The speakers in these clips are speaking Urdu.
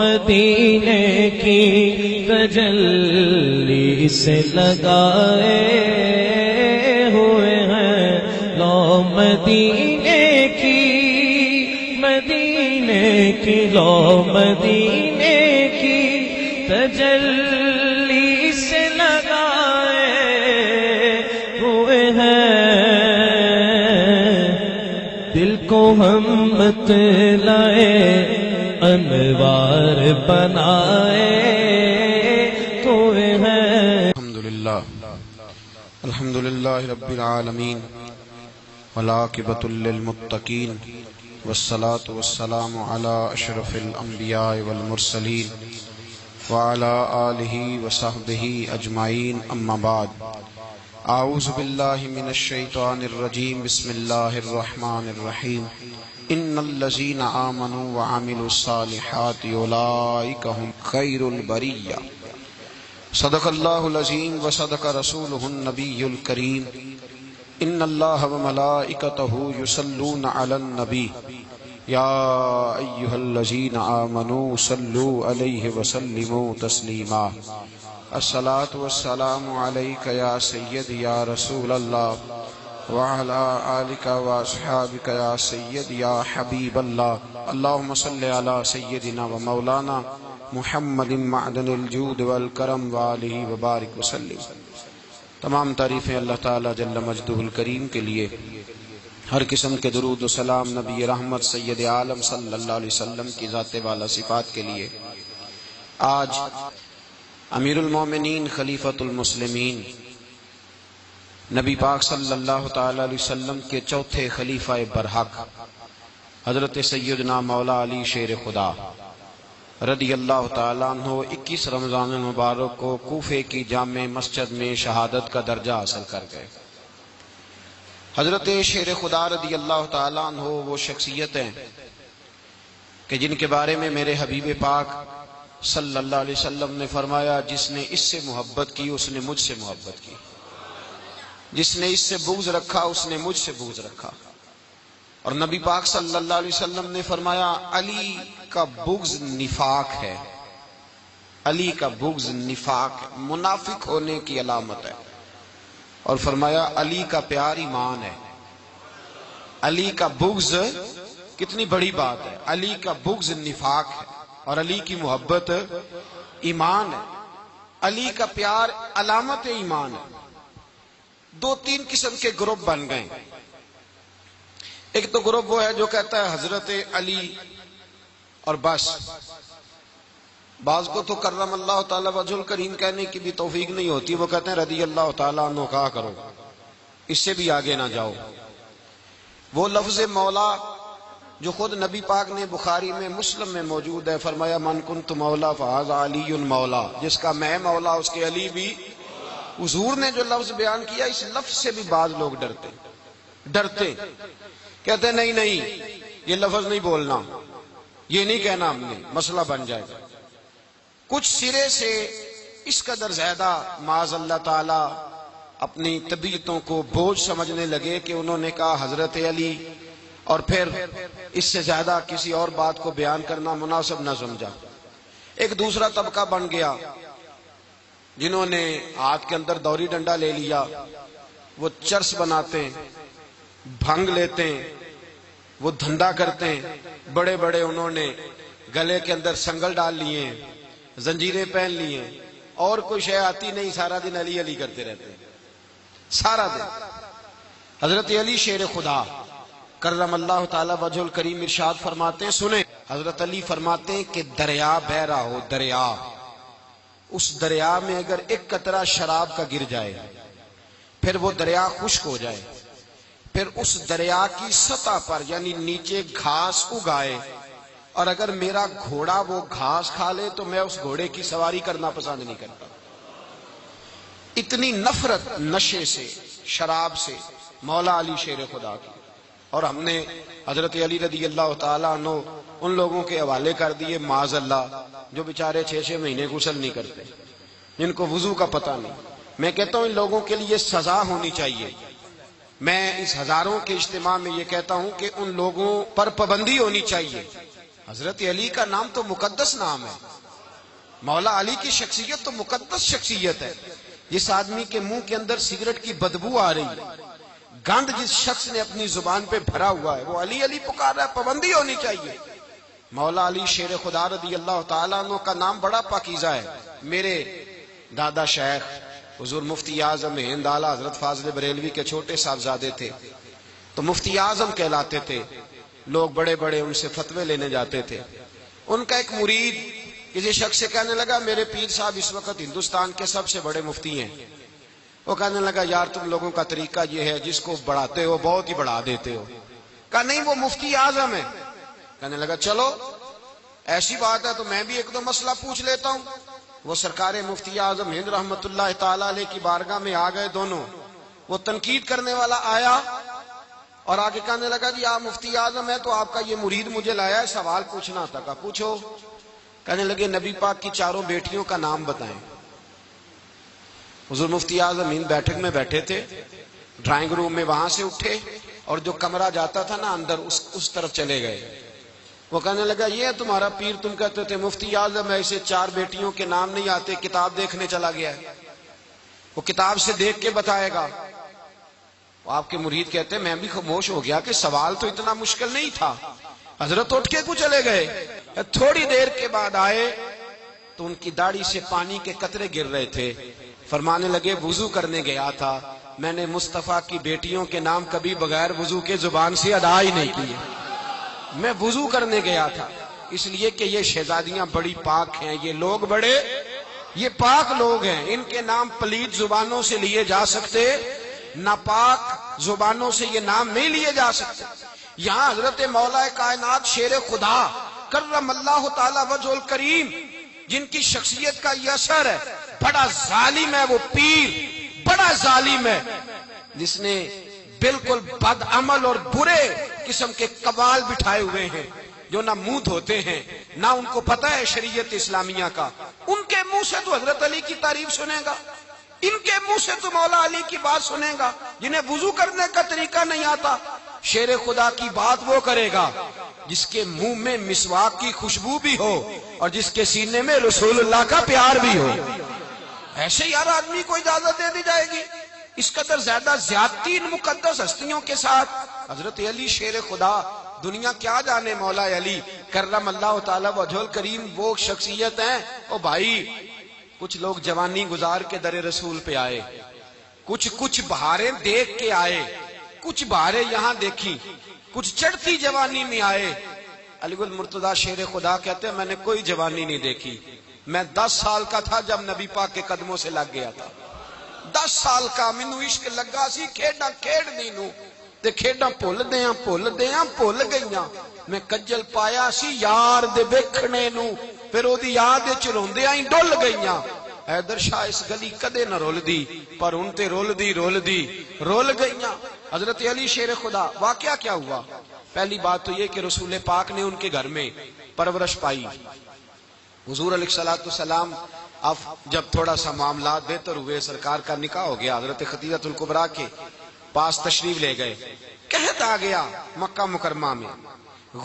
مدینے کی تجلی سے لگائے ہوئے ہیں، لو مدینے کی، مدینے کی، لو مدینے کی تجلی سے لگائے ہوئے ہیں، دل کو ہم مطلعے انوار بنائے ہوئے ہیں۔ الحمدللہ رب العالمین والعاقبۃ للمتقین والصلاة والسلام علی اشرف الانبیاء والمرسلین وعلی آلہ وصحبہ اجمعین، اما بعد، اعوذ باللہ من الشیطان الرجیم، بسم اللہ الرحمن الرحیم، ان الذین آمنوا وعملوا الصالحات اولئک هم خیر البریہ۔ صدق اللہ العظیم وصدق رسولہ النبی الکریم، ان اللہ وملائکتہ یصلون علی النبی یا ایہا الذین آمنوا صلوا علیہ وسلموا تسلیما۔ الصلاة والسلام علیک یا سید یا رسول اللہ وعلی آلک واصحابک یا سید یا حبیب اللہ، اللہم صل علی سیدنا و مولانا محمد معدن الجود والکرم وآلہ وبارک وسلم۔ تمام تعریفیں اللہ تعالیٰ جل مجدہ الکریم کے لیے، ہر قسم کے درود و سلام نبی رحمت سید عالم صلی اللہ علیہ وسلم کی ذات والا صفات کے لیے۔ آج امیر المومنین خلیفۃ المسلمین نبی پاک صلی اللہ تعالیٰ علیہ وسلم کے چوتھے خلیفہ برحق حضرت سیدنا مولا علی شیر خدا رضی اللہ تعالیٰ عنہ 21 رمضان المبارک کو کوفے کی جامع مسجد میں شہادت کا درجہ حاصل کر گئے۔ حضرت شیر خدا رضی اللہ تعالیٰ عنہ وہ شخصیت ہیں کہ جن کے بارے میں میرے حبیب پاک صلی اللہ علیہ وسلم نے فرمایا، جس نے اس سے محبت کی اس نے مجھ سے محبت کی، جس نے اس سے بغض رکھا اس نے مجھ سے بغض رکھا۔ اور نبی پاک صلی اللہ علیہ وسلم نے فرمایا، علی کا بغض نفاق ہے، علی کا بغض نفاق ہے، منافق ہونے کی علامت ہے۔ اور فرمایا علی کا پیار ایمان ہے، علی کا بغض کتنی بڑی بات ہے، علی کا بغض نفاق ہے اور علی کی محبت ایمان ہے، علی کا پیار علامت ایمان ہے۔ دو تین قسم کے گروپ بن گئے، ایک تو گروپ وہ ہے جو کہتا ہے حضرت علی اور بس، بعض کو تو کرم اللہ تعالیٰ وجہ الکریم کہنے کی بھی توفیق نہیں ہوتی، وہ کہتے ہیں رضی اللہ تعالیٰ عنہ کہا کرو، اس سے بھی آگے نہ جاؤ۔ وہ لفظ مولا جو خود نبی پاک نے بخاری میں مسلم میں موجود ہے، فرمایا من کنت مولا فہذا علی مولا، جس کا میں مولا اس کے علی بھی۔ حضور نے جو لفظ بیان کیا، اس لفظ سے بھی بعض لوگ ڈرتے کہتے ہیں نہیں نہیں یہ لفظ نہیں بولنا، یہ نہیں کہنا، ہم نے مسئلہ بن جائے گا۔ کچھ سرے سے اس قدر زیادہ معاذ اللہ تعالی اپنی طبیعتوں کو بوجھ سمجھنے لگے کہ انہوں نے کہا حضرت علی، اور پھر اس سے زیادہ کسی اور بات کو بیان کرنا مناسب نہ سمجھا۔ ایک دوسرا طبقہ بن گیا جنہوں نے ہاتھ کے اندر دوری ڈنڈا لے لیا، وہ چرس بناتے ہیں، بھنگ لیتے ہیں، وہ دھندا کرتے ہیں، بڑے بڑے انہوں نے گلے کے اندر سنگل ڈال لیے ہیں، زنجیریں پہن لی ہیں، اور کوئی شے آتی نہیں، سارا دن علی علی کرتے رہتے ہیں سارا دن۔ حضرت علی شیر خدا کرم اللہ تعالی وجہ الکریم ارشاد فرماتے ہیں، سنیں، حضرت علی فرماتے ہیں کہ دریا بہ رہا ہو، دریا، اس دریا میں اگر ایک قطرہ شراب کا گر جائے، پھر وہ دریا خشک ہو جائے، پھر اس دریا کی سطح پر یعنی نیچے گھاس اگائے، اور اگر میرا گھوڑا وہ گھاس کھا لے تو میں اس گھوڑے کی سواری کرنا پسند نہیں کرتا۔ اتنی نفرت نشے سے، شراب سے مولا علی شیر خدا کی۔ اور ہم نے حضرت علی رضی اللہ تعالیٰ عنہ ان لوگوں کے حوالے کر دیے معاذ اللہ جو بیچارے 6 مہینے غسل نہیں کرتے، جن کو وضو کا پتہ نہیں۔ میں کہتا ہوں ان لوگوں کے لیے سزا ہونی چاہیے۔ میں اس ہزاروں کے اجتماع میں یہ کہتا ہوں کہ ان لوگوں پر پابندی ہونی چاہیے۔ حضرت علی کا نام تو مقدس نام ہے، مولا علی کی شخصیت تو مقدس شخصیت ہے۔ جس آدمی کے منہ کے اندر سگریٹ کی بدبو آ رہی ہے، گند جس شخص نے اپنی زبان پہ بھرا ہوا ہے، وہ علی علی پکار رہا ہے، پابندی ہونی چاہیے۔ مولا علی شیر خدا رضی اللہ تعالیٰ عنہ کا نام بڑا پاکیزہ ہے۔ میرے دادا شیخ حضور مفتی اعظم ہند اعلیٰ حضرت فاضل بریلوی کے چھوٹے صاحبزادے تھے، تو مفتی اعظم کہلاتے تھے، لوگ بڑے بڑے ان سے فتوے لینے جاتے تھے۔ ان کا ایک مرید کسی شخص سے کہنے لگا میرے پیر صاحب اس وقت ہندوستان کے سب سے بڑے مفتی ہیں۔ وہ کہنے لگا یار تم لوگوں کا طریقہ یہ ہے جس کو بڑھاتے ہو بہت ہی بڑھا دیتے ہو۔ کہا نہیں وہ مفتی اعظم ہے۔ کہنے لگا چلو ایسی بات ہے تو میں بھی ایک دو مسئلہ پوچھ لیتا ہوں۔ وہ سرکار مفتی اعظم ہند رحمت اللہ تعالی علیہ کی بارگاہ میں آ گئے دونوں۔ وہ تنقید کرنے والا آیا اور آگے کہنے لگا جی آپ مفتی اعظم ہے تو آپ کا یہ مرید مجھے لایا ہے سوال پوچھنا تھا۔ کہا پوچھو۔ کہنے لگے نبی پاک کی چاروں بیٹیوں کا نام بتائیں۔ حضور مفتی اعظم ہند بیٹھک میں بیٹھے تھے، ڈرائنگ روم میں وہاں سے اٹھے اور جو کمرہ جاتا تھا نا اندر اس طرف چلے گئے۔ وہ کہنے لگا یہ ہے تمہارا پیر، تم کہتے تھے مفتی اعظم ہے، اسے چار بیٹیوں کے نام نہیں آتے، کتاب دیکھنے چلا گیا ہے، وہ کتاب سے دیکھ کے بتائے گا۔ آپ کے مرید کہتے ہیں میں بھی خاموش ہو گیا کہ سوال تو اتنا مشکل نہیں تھا۔ حضرت اٹھ کے کو چلے گئے۔ تھوڑی دیر کے بعد آئے تو ان کی داڑھی سے پانی کے قطرے گر رہے تھے۔ فرمانے لگے وضو کرنے گیا تھا، میں نے مصطفیٰ کی بیٹیوں کے نام کبھی بغیر وضو کے زبان سے ادا ہی نہیں کیے، میں وضو کرنے گیا تھا، اس لیے کہ یہ شہزادیاں بڑی پاک ہیں، یہ لوگ بڑے یہ پاک لوگ ہیں، ان کے نام پلید زبانوں سے لیے جا سکتے، ناپاک زبانوں سے یہ نام نہیں لیے جا سکتے۔ یہاں حضرت مولا کائنات شیر خدا کرم اللہ تعالی وجہ الکریم جن کی شخصیت کا یہ اثر ہے، بڑا ظالم ہے وہ پیر، بڑا ظالم ہے جس نے بالکل بد عمل اور برے قسم کے قوال بٹھائے ہوئے ہیں، جو نہ منہ دھوتے ہیں نہ ان کو پتہ ہے شریعت اسلامیہ کا۔ ان کے منہ سے تو حضرت علی کی تعریف سنے گا، ان کے منہ سے تو مولا علی کی بات سنے گا، جنہیں وضو کرنے کا طریقہ نہیں آتا۔ شیر خدا کی بات وہ کرے گا جس کے منہ میں مسواک کی خوشبو بھی ہو اور جس کے سینے میں رسول اللہ کا پیار بھی ہو۔ ایسے یار آدمی کو اجازت دے دی جائے گی؟ اس قدر زیادہ زیادتی ان مقدس ہستیوں کے ساتھ۔ حضرت علی شیر خدا، دنیا کیا جانے مولا علی کرم اللہ تعالی وجہ الکریم وہ شخصیت ہیں۔ او بھائی کچھ لوگ جوانی گزار کے در رسول پہ آئے، کچھ بہاریں دیکھ کے آئے، کچھ بہاریں یہاں دیکھی، کچھ چڑھتی جوانی میں آئے۔ علی گل مرتضیٰ شیر خدا کہتے ہیں میں نے کوئی جوانی نہیں دیکھی، میں 10 سال کا تھا جب نبی پاک کے قدموں سے لگ گیا تھا، 10 سال کا مینوں عشق لگا سی، کھیڈاں کھیڈ دی نو تے کھیڈاں بھول گئیاں، میں کجل پایا سی یار دے ویکھنے نو، پھر او دی یاد وچ روندیاں ہی ڈل گئیاں۔ حیدر شاہ اس گلی کدے نہ رول دی پر ان تے رول گئیاں۔ حضرت علی شیر خدا، واقعہ کیا ہوا؟ پہلی بات تو یہ کہ رسول پاک نے ان کے گھر میں پرورش پائی۔ حضور علیہ السلام اب جب تھوڑا سا معاملات بہتر ہوئے، سرکار کا نکاح ہو گیا، حضرت خدیجہ الکبریٰ کے پاس تشریف لے گئے۔ قحط آ گیا مکہ مکرمہ میں،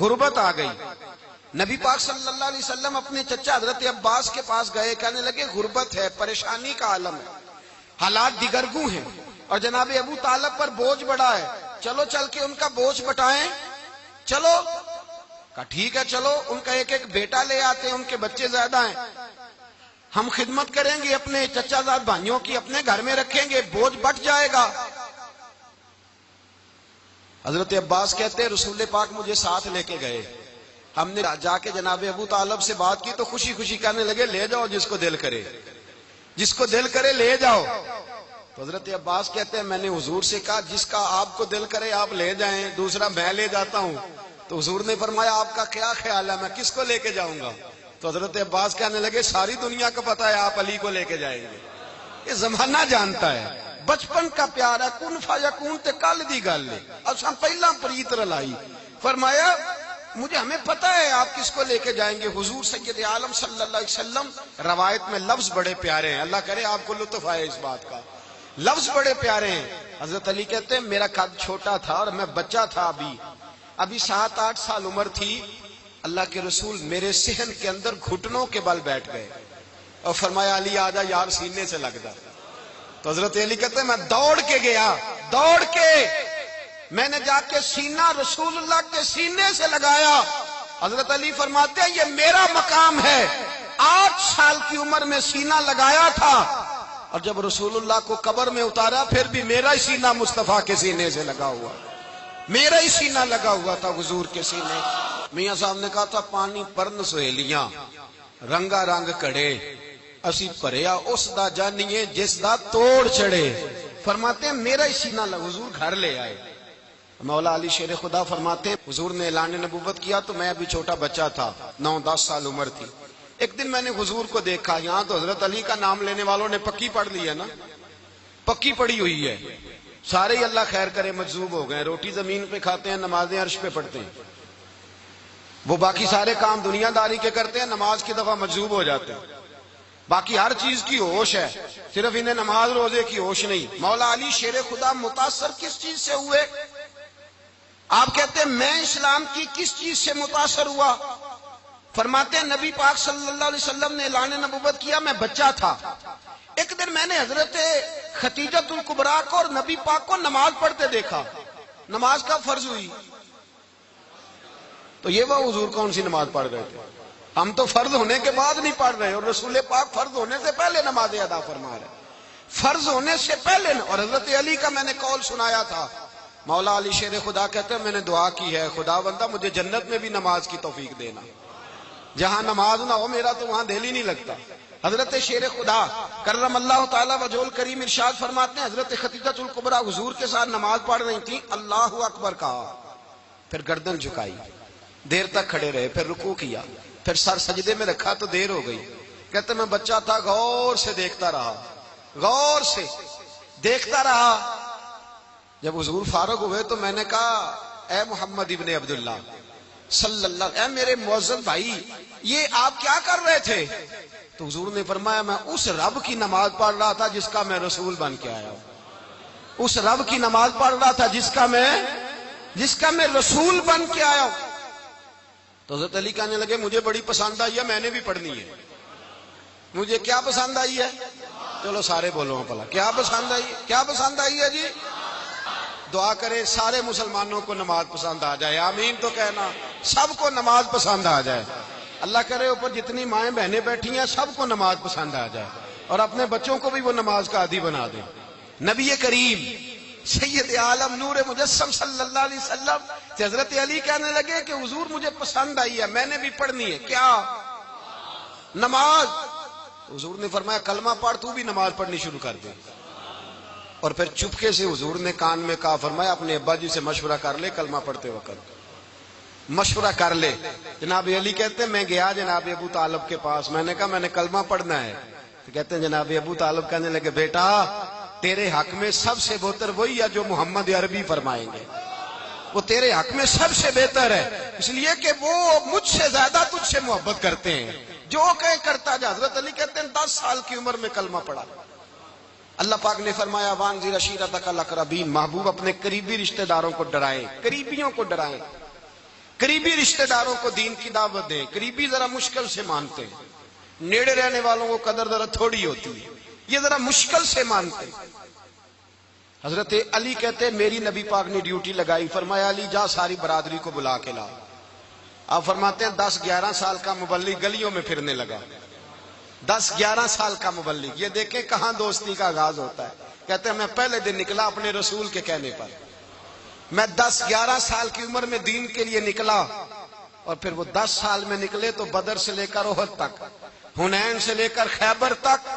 غربت آ گئی۔ نبی پاک صلی اللہ علیہ وسلم اپنے چچا حضرت عباس کے پاس گئے، کہنے لگے غربت ہے، پریشانی کا عالم ہے، حالات دیگرگوں ہیں اور جناب ابو طالب پر بوجھ بڑا ہے، چلو چل کے ان کا بوجھ بٹائیں۔ چلو کہا ٹھیک ہے چلو، ان کا ایک بیٹا لے آتے ہیں، ان کے بچے زیادہ ہیں، ہم خدمت کریں گے اپنے چچا زاد بھائیوں کی، اپنے گھر میں رکھیں گے، بوجھ بٹ جائے گا۔ حضرت عباس کہتے ہیں رسول پاک مجھے ساتھ لے کے گئے، ہم نے جا کے جناب ابو طالب سے بات کی تو خوشی خوشی کہنے لگے لے جاؤ جس کو دل کرے، جس کو دل کرے لے جاؤ۔ تو حضرت عباس کہتے ہیں میں نے حضور سے کہا جس کا آپ کو دل کرے آپ لے جائیں، دوسرا میں لے جاتا ہوں۔ تو حضور نے فرمایا آپ کا کیا خیال ہے میں کس کو لے کے جاؤں گا؟ تو حضرت عباس کہنے لگے ساری دنیا کو پتا ہے آپ علی کو لے کے جائیں گے، یہ زمانہ جانتا ہے، بچپن کا پیار ہے، کن فیکون تے کل دی گل ہے، اساں پہلا پریت رلائی۔ فرمایا مجھے ہمیں پتہ ہے آپ کس کو لے کے جائیں گے، حضور سید عالم صلی اللہ علیہ وسلم۔ روایت میں لفظ بڑے پیارے ہیں، اللہ کرے آپ کو لطف آئے اس بات کا، لفظ بڑے پیارے ہیں۔ حضرت علی کہتے ہیں میرا قد چھوٹا تھا اور میں بچہ تھا، ابھی 7-8 سال عمر تھی، اللہ کے رسول میرے صحن کے اندر گھٹنوں کے بل بیٹھ گئے اور فرمایا علی آجا یار سینے سے لگ جا. تو حضرت علی کہتے ہیں میں دوڑ کے گیا, دوڑ کے میں نے جا کے سینہ رسول اللہ کے سینے سے لگایا. حضرت علی فرماتے ہیں یہ میرا مقام ہے. 8 سال کی عمر میں سینہ لگایا تھا اور جب رسول اللہ کو قبر میں اتارا پھر بھی میرا ہی سینہ مصطفیٰ کے سینے سے لگا ہوا, میرا ہی سینہ لگا ہوا تھا حضور کے سینے. میاں صاحب نے کہا تھا پانی پرن سہیلیاں رنگا رنگ کڑے اسی پریا اس دا جانیے جس دا توڑ چڑھے. فرماتے ہیں میرا ہی سینہ لگا. حضور گھر لے آئے. مولا علی شیر خدا فرماتے ہیں حضور نے اعلان نبوت کیا تو میں ابھی چھوٹا بچہ تھا, 9-10 سال عمر تھی. ایک دن میں نے حضور کو دیکھا, یہاں تو حضرت علی کا نام لینے والوں نے پکی پڑھ لی ہے نا, پکی پڑھی ہوئی ہے. سارے ہی اللہ خیر کرے مجذوب ہو گئے, روٹی زمین پہ کھاتے ہیں, نمازیں عرش پہ پڑھتے ہیں. وہ باقی سارے کام دنیا داری کے کرتے ہیں, نماز کی دفعہ مجذوب ہو جاتے ہیں. باقی ہر چیز کی ہوش ہے, صرف انہیں نماز روزے کی ہوش نہیں. مولا علی شیر خدا متاثر کس چیز سے ہوئے؟ آپ کہتے ہیں میں اسلام کی کس چیز سے متاثر ہوا؟ فرماتے ہیں نبی پاک صلی اللہ علیہ وسلم نے اعلان نبوت کیا, میں بچہ تھا. ایک دن میں نے حضرت خدیجۃ الکبریٰ کو اور نبی پاک کو نماز پڑھتے دیکھا. نماز کا فرض ہوئی تو یہ وہ حضور کون سی نماز پڑھ رہے تھے؟ ہم تو فرض ہونے کے بعد نہیں پڑھ رہے, اور رسول پاک فرض ہونے سے پہلے نمازیں ادا فرما رہے, فرض ہونے سے پہلے. اور حضرت علی کا میں نے قول سنایا تھا. مولا علی شیر خدا کہتے ہیں میں نے دعا کی ہے خدا بندہ مجھے جنت میں بھی نماز کی توفیق دینا, جہاں نماز نہ ہو میرا تو وہاں دل ہی نہیں لگتا. حضرت شیر خدا کرم اللہ تعالیٰ وجہ الکریم ارشاد فرماتے ہیں حضرت خدیجۃ الکبریٰ حضور کے ساتھ نماز پڑھ رہی تھیں, اللہ اکبر کہا, پھر گردن جھکائی, دیر تک کھڑے رہے, پھر رکوع کیا, پھر سر سجدے میں رکھا تو دیر ہو گئی. کہتے میں بچہ تھا, غور سے دیکھتا رہا, غور سے دیکھتا رہا. جب حضور فارغ ہوئے تو میں نے کہا اے محمد ابن عبداللہ صلی اللہ, اے میرے معزز بھائی یہ آپ کیا کر رہے تھے؟ تو حضور نے فرمایا میں اس رب کی نماز پڑھ رہا تھا جس کا میں رسول بن کے آیا ہوں, اس رب کی نماز پڑھ رہا تھا جس کا میں رسول بن کے آیا ہوں. تو حضرت علی کہنے لگے مجھے بڑی پسند آئی ہے, میں نے بھی پڑھنی ہے. مجھے کیا پسند آئی ہے؟ چلو سارے بولو پلا کیا پسند آئی ہے؟ کیا پسند آئی ہے جی؟ دعا کرے سارے مسلمانوں کو نماز پسند آ جائے, آمین تو کہنا. سب کو نماز پسند آ جائے. اللہ کرے اوپر جتنی مائیں بہنیں بیٹھی ہیں سب کو نماز پسند آ جائے, اور اپنے بچوں کو بھی وہ نماز کا عادی بنا دیں. نبی کریم سید عالم نور مجسم صلی اللہ علیہ وسلم حضرت علی کہنے لگے کہ حضور مجھے پسند آئی ہے, میں نے بھی پڑھنی ہے. کیا؟ نماز. حضور نے فرمایا کلمہ پڑھ, تو بھی نماز پڑھنی شروع کر دے. اور پھر چپکے سے حضور نے کان میں کہا, فرمایا اپنے ابا جی سے مشورہ کر لے کلمہ پڑھتے وقت, مشورہ کر لے. جناب علی کہتے ہیں میں گیا جناب ابو طالب کے پاس, میں نے کہا میں نے کلمہ پڑھنا ہے. تو کہتے ہیں جناب ابو طالب کہنے لگے بیٹا تیرے حق میں سب سے بہتر وہی ہے جو محمد عربی فرمائیں گے, وہ تیرے حق میں سب سے بہتر ہے, اس لیے کہ وہ مجھ سے زیادہ تجھ سے محبت کرتے ہیں, جو کہیں کرتا جا. حضرت علی کہتے ہیں 10 سال کی عمر میں کلمہ پڑھا. اللہ پاک نے فرمایا وانذر عشیرتک الاقربین, محبوب اپنے قریبی رشتہ داروں کو ڈرائیں, قریبیوں کو ڈرائیں, قریبی رشتہ داروں کو دین کی دعوت دیں. قریبی ذرا مشکل سے مانتے ہیں, نیڑے رہنے والوں کو قدر ذرا تھوڑی ہوتی ہے, یہ ذرا مشکل سے مانتے ہیں. حضرت علی کہتے ہیں میری نبی پاک نے ڈیوٹی لگائی, فرمایا علی جا ساری برادری کو بلا کے لا. آپ فرماتے ہیں 10-11 سال کا مبلغ گلیوں میں پھرنے لگا, 10-11 سال کا مبلغ. یہ دیکھیں کہاں دوستی کا آغاز ہوتا ہے. کہتے ہیں میں پہلے دن نکلا اپنے رسول کے کہنے پر, میں 10-11 سال کی عمر میں دین کے لیے نکلا, اور پھر وہ 10 سال میں نکلے تو بدر سے لے کر احد تک, حنین سے لے کر خیبر تک,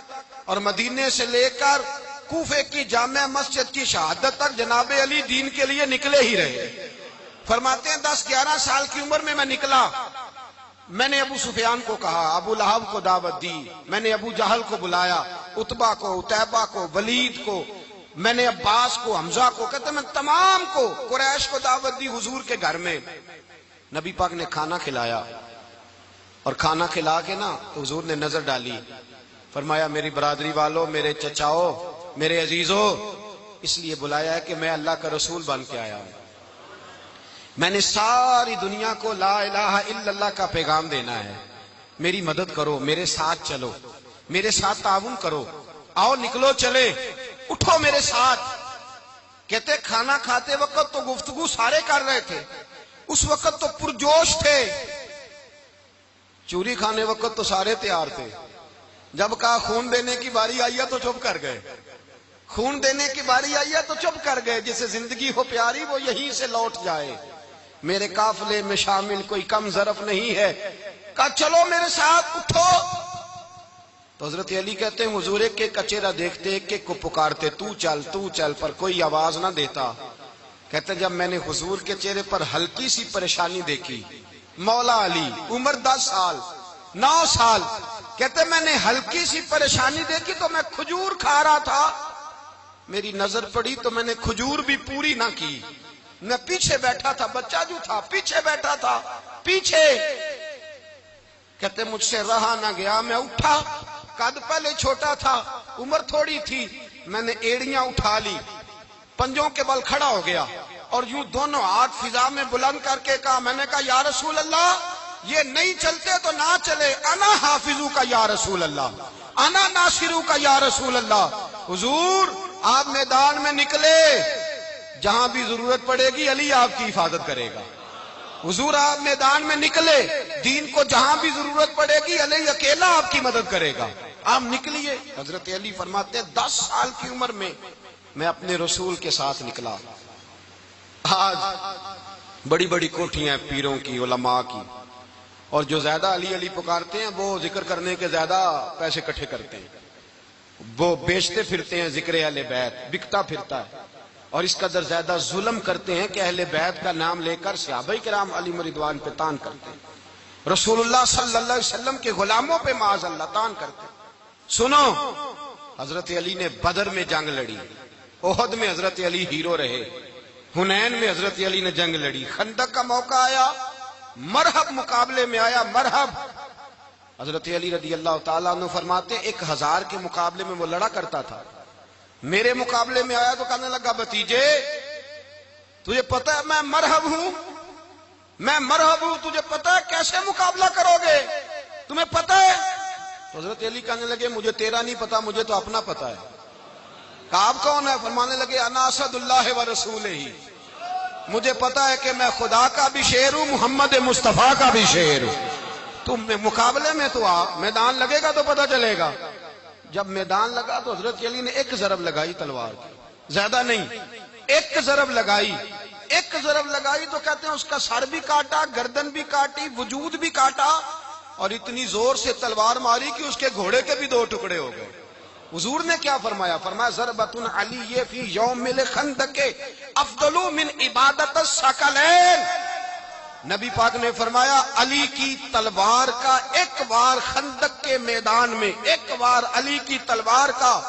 اور مدینے سے لے کر کوفے کی جامع مسجد کی شہادت تک جناب علی دین کے لیے نکلے ہی رہے. فرماتے ہیں 10-11 سال کی عمر میں نکلا. میں نے ابو سفیان کو کہا, ابو لہب کو دعوت دی, میں نے ابو جہل کو بلایا, عتبہ کو, عتیبہ کو, ولید کو, میں نے عباس کو, حمزہ کو, کہتے میں تمام کو, قریش کو دعوت دی حضور کے گھر میں. نبی پاک نے کھانا کھلایا, اور کھانا کھلا کے نا تو حضور نے نظر ڈالی, فرمایا میری برادری والوں, میرے چچاؤ, میرے عزیزوں, اس لیے بلایا ہے کہ میں اللہ کا رسول بن کے آیا ہوں. میں نے ساری دنیا کو لا الہ الا اللہ کا پیغام دینا ہے، میری مدد کرو، میرے ساتھ چلو، میرے ساتھ تعاون کرو، آؤ نکلو چلے، اٹھو میرے ساتھ۔ کہتے کھانا کھاتے وقت تو گفتگو سارے کر رہے تھے، اس وقت تو پرجوش تھے، چوری کھانے وقت تو سارے تیار تھے، جب کہا خون دینے کی باری آئی ہے تو چپ کر گئے، خون دینے کی باری آئی ہے تو چپ کر گئے، جسے زندگی ہو پیاری وہ یہیں سے لوٹ جائے، میرے قافلے میں شامل کوئی کم ظرف نہیں ہے، کہا چلو میرے ساتھ اٹھو۔ تو حضرت علی کہتے ہیں حضور ایک ایک کا چہرہ دیکھتے، ایک ایک کو پکارتے، تو چل، پر کوئی آواز نہ دیتا۔ کہتے جب میں نے حضور کے چہرے پر ہلکی سی پریشانی دیکھی، مولا علی عمر 10 سال 9 سال، کہتے میں نے ہلکی سی پریشانی دیکھی تو میں کھجور کھا رہا تھا، میری نظر پڑی تو میں نے کھجور بھی پوری نہ کی، میں پیچھے بیٹھا تھا، بچہ جو تھا پیچھے بیٹھا تھا، پیچھے۔ کہتے مجھ سے رہا نہ گیا، میں اٹھا، قد پہلے چھوٹا تھا، عمر تھوڑی تھی، میں نے ایڑیاں اٹھا لی، پنجوں کے بل کھڑا ہو گیا اور یوں دونوں ہاتھ فضا میں بلند کر کے کہا، میں نے کہا یا رسول اللہ یہ نہیں چلتے تو نہ چلے، انا حافظو کا یا رسول اللہ، انا ناصرو کا یا رسول اللہ۔ حضور آپ میدان میں نکلے، جہاں بھی ضرورت پڑے گی علی آپ کی حفاظت کرے گا، حضور آپ میدان میں نکلے، دین کو جہاں بھی ضرورت پڑے گی علی اکیلا آپ کی مدد کرے گا، آپ نکلیے۔ حضرت علی فرماتے ہیں 10 سال کی عمر میں میں اپنے رسول کے ساتھ نکلا۔ آج بڑی بڑی کوٹھیاں پیروں کی، علماء کی، اور جو زیادہ علی علی پکارتے ہیں وہ ذکر کرنے کے زیادہ پیسے اکٹھے کرتے ہیں، وہ بیچتے پھرتے ہیں، ذکر اہل بیت بکتا پھرتا ہے، اور اس قدر زیادہ ظلم کرتے ہیں کہ اہل بیت کا نام لے کر صحابہ کرام علی رضوان پہ تان کرتے ہیں، رسول اللہ صلی اللہ علیہ وسلم کے غلاموں پہ معاذ اللہ تان کرتے ہیں۔ سنو، حضرت علی نے بدر میں جنگ لڑی، احد میں حضرت علی ہیرو رہے، حنین میں حضرت علی نے جنگ لڑی، خندق کا موقع آیا، مرحب مقابلے میں آیا، مرحب۔ حضرت علی رضی اللہ تعالیٰ عنہ فرماتے 1000 کے مقابلے میں وہ لڑا کرتا تھا، میرے مقابلے میں آیا تو کہنے لگا بھتیجے تجھے پتہ ہے میں مرحب ہوں، میں مرحب ہوں، تجھے پتہ ہے کیسے مقابلہ کرو گے، تمہیں پتہ ہے؟ تو حضرت علی کہنے لگے مجھے تیرا نہیں پتا، مجھے تو اپنا پتا ہے۔ کہا آپ کون ہے؟ فرمانے لگے انا اسد اللہ و رسولہ، مجھے پتا ہے کہ میں خدا کا بھی شیر ہوں، محمد مصطفیٰ کا بھی شیر ہوں، تم مقابلے میں تو آ، میدان لگے گا تو پتہ چلے گا۔ جب میدان لگا تو حضرت علی نے ایک ضرب لگائی تلوار کی، زیادہ نہیں، ایک ضرب لگائی، ایک ضرب لگائی تو کہتے ہیں اس کا سر بھی کاٹا، گردن بھی کاٹی، وجود بھی کاٹا، اور اتنی زور سے تلوار ماری کہ اس کے گھوڑے کے بھی 2 ٹکڑے ہو گئے۔ حضور نے کیا فرمایا؟ فرمایا ضربۃ علی فی یوم الخندق افضل من عبادت الثقلین۔ نبی پاک نے فرمایا علی کی تلوار کا ایک وار خندق کے میدان میں، ایک وار علی کی تلوار کا،